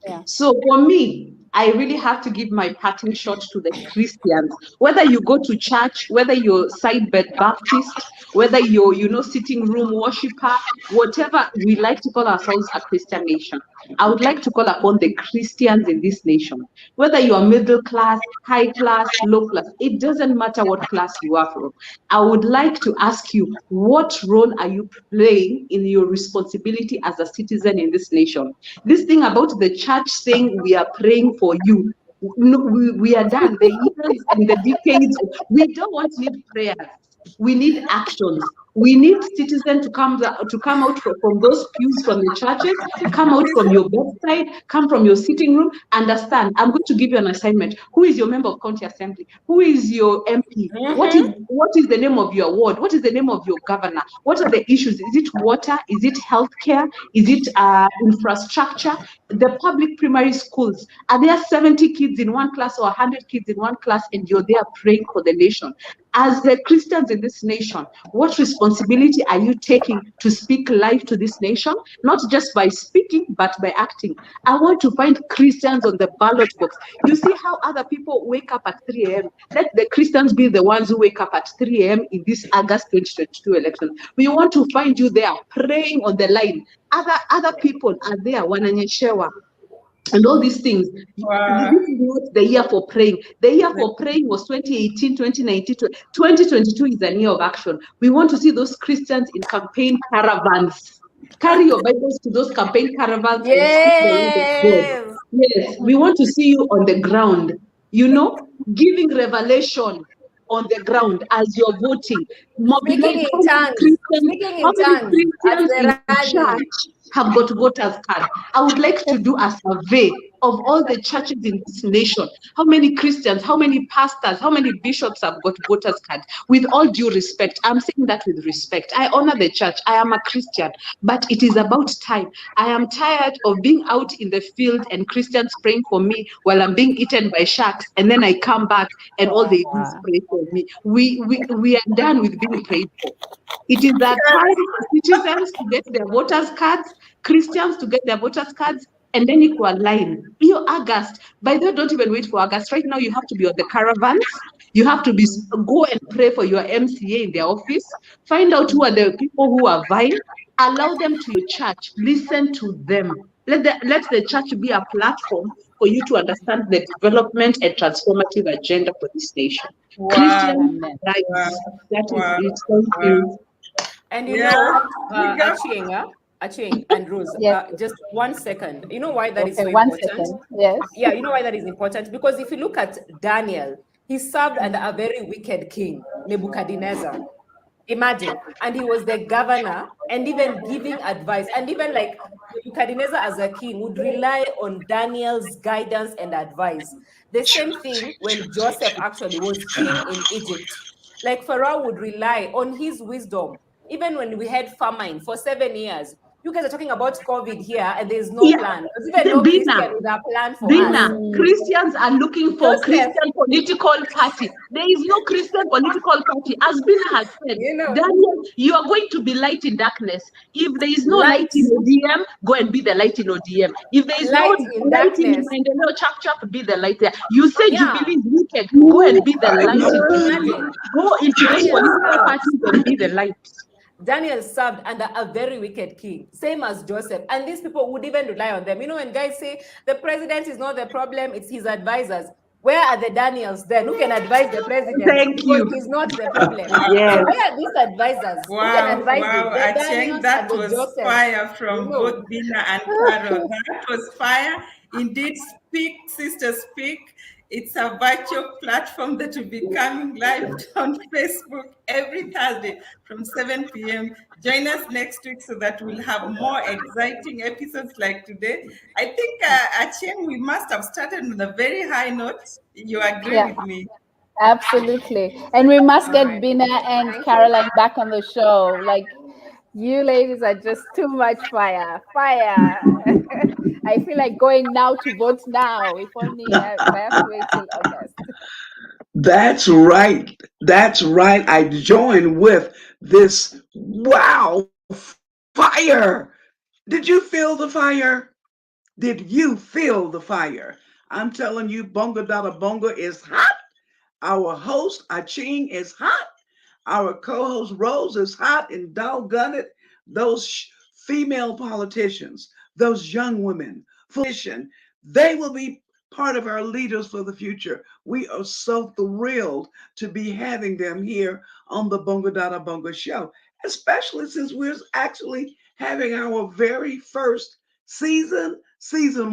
yeah. So for me, I really have to give my parting shot to the Christians. Whether you go to church, whether you're sidebed Baptist, whether you're, sitting room worshiper, whatever, we like to call ourselves a Christian nation. I would like to call upon the Christians in this nation. Whether you are middle class, high class, low class, it doesn't matter what class you are from. I would like to ask you, what role are you playing in your responsibility as a citizen in this nation? This thing about the church saying we are praying for you, no, we are done. The years and the decades, we don't want to need prayers. We need actions. We need citizens to come out from those pews from the churches, come out from your bedside, come from your sitting room, understand. I'm going to give you an assignment. Who is your member of county assembly? Who is your MP? What is the name of your ward? What is the name of your governor? What are the issues? Is it water? Is it healthcare? Is it infrastructure? The public primary schools, are there 70 kids in one class or 100 kids in one class and you're there praying for the nation? As the Christians in this nation, what responsibility are you taking to speak life to this nation? Not just by speaking, but by acting. I want to find Christians on the ballot box. You see how other people wake up at 3 a.m. Let the Christians be the ones who wake up at 3 a.m. in this August 2022 election. We want to find you there praying on the line. Other people are there, wananyeshewa, and all these things. Wow. This is not the year for praying. The year for praying was 2018, 2019, 2022 is a year of action. We want to see those Christians in campaign caravans. Carry your Bibles to those campaign caravans and speak the word of God. Yes, we want to see you on the ground, giving revelation on the ground as you're voting. Speaking in tongues. How many Christians in church have got voters card? I would like to do a survey of all the churches in this nation. How many Christians, how many pastors, how many bishops have got voters card? With all due respect, I'm saying that with respect. I honor the church. I am a Christian, but it is about time. I am tired of being out in the field and Christians praying for me while I'm being eaten by sharks, and then I come back and all they do is pray for me. We are done with being prayed for. It is that time for citizens to get their voters cards, Christians to get their voters cards, and then equal line. You're August. By the way, don't even wait for August. Right now, you have to be on the caravans. You have to go and pray for your MCA in their office. Find out who are the people who are vying. Allow them to your church. Listen to them. Let the church be a platform for you to understand the development and transformative agenda for this nation. Wow. Christian rights. That is it. Thank you. And Achieng and Rose, just 1 second. You know why that is so important? 1 second. Yes. Yeah, you know why that is important? Because if you look at Daniel, he served under a very wicked king, Nebuchadnezzar. Imagine. And he was the governor and even giving advice. And even like Nebuchadnezzar as a king would rely on Daniel's guidance and advice. The same thing when Joseph actually was king in Egypt. Like Pharaoh would rely on his wisdom. Even when we had famine for 7 years, You guys are talking about COVID here, and there's no plan. There's even no Bina, Christian with a plan for Bina, us. Christians are looking for Joseph. Christian political party. There is no Christian political party. As Bina has said, You know. Daniel, you are going to be light in darkness. If there is no light in ODM, go and be the light in ODM. If there is no light in Maendeleo, chap, be the light there. You say Jubilee is wicked, go and be the light in Jubilee. Go into those political parties and be the light. Daniel served under a very wicked king, same as Joseph. And these people would even rely on them. You know, when guys say the president is not the problem, it's his advisors. Where are the Daniels then who can advise the president? Thank you. He's not the problem. Yes. So where are these advisors who can advise Achieng, that was Joseph. Fire from both Bina and Carol. That was fire. Indeed, speak, sisters, speak. It's a virtual platform that will be coming live on Facebook every Thursday from 7 p.m. Join us next week so that we'll have more exciting episodes like today. I think, Achieng, we must have started with a very high note. You agree with me? Absolutely. And we must get Bina and Caroline back on the show. Like, you ladies are just too much fire. I feel like going now to vote now. If only I have to wait till August. That's right. That's right. I join with this. Wow, fire. Did you feel the fire? Did you feel the fire? I'm telling you, BongaDadaBonga is hot. Our host, Achieng, is hot. Our co-host, Rose, is hot. And doggone it, those female politicians, those young women, they will be part of our leaders for the future. We are so thrilled to be having them here on the BongaDadaBonga show, especially since we're actually having our very first season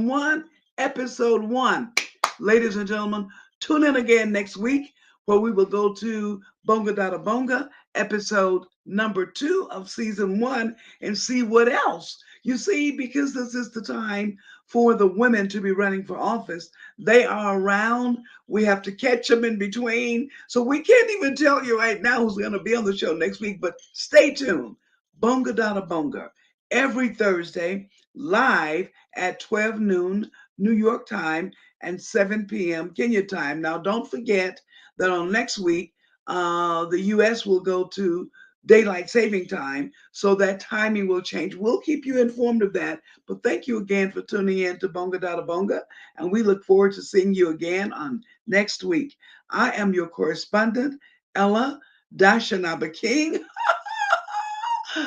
1, episode 1. Ladies and gentlemen, tune in again next week where we will go to BongaDadaBonga episode number 2 of season 1 and see what else. You see, because this is the time for the women to be running for office. They are around. We have to catch them in between. So we can't even tell you right now who's going to be on the show next week, but stay tuned. BongaDadaBonga every Thursday, live at 12 noon New York time and 7 p.m. Kenya time. Now, don't forget that on next week, the U.S. will go to daylight saving time, so that timing will change. We'll keep you informed of that. But thank you again for tuning in to BongaDadaBonga, and we look forward to seeing you again on next week. I am your correspondent, Ella Dashanaba King.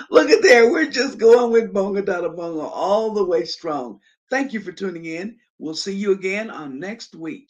Look at there, we're just going with BongaDadaBonga all the way strong. Thank you for tuning in. We'll see you again on next week.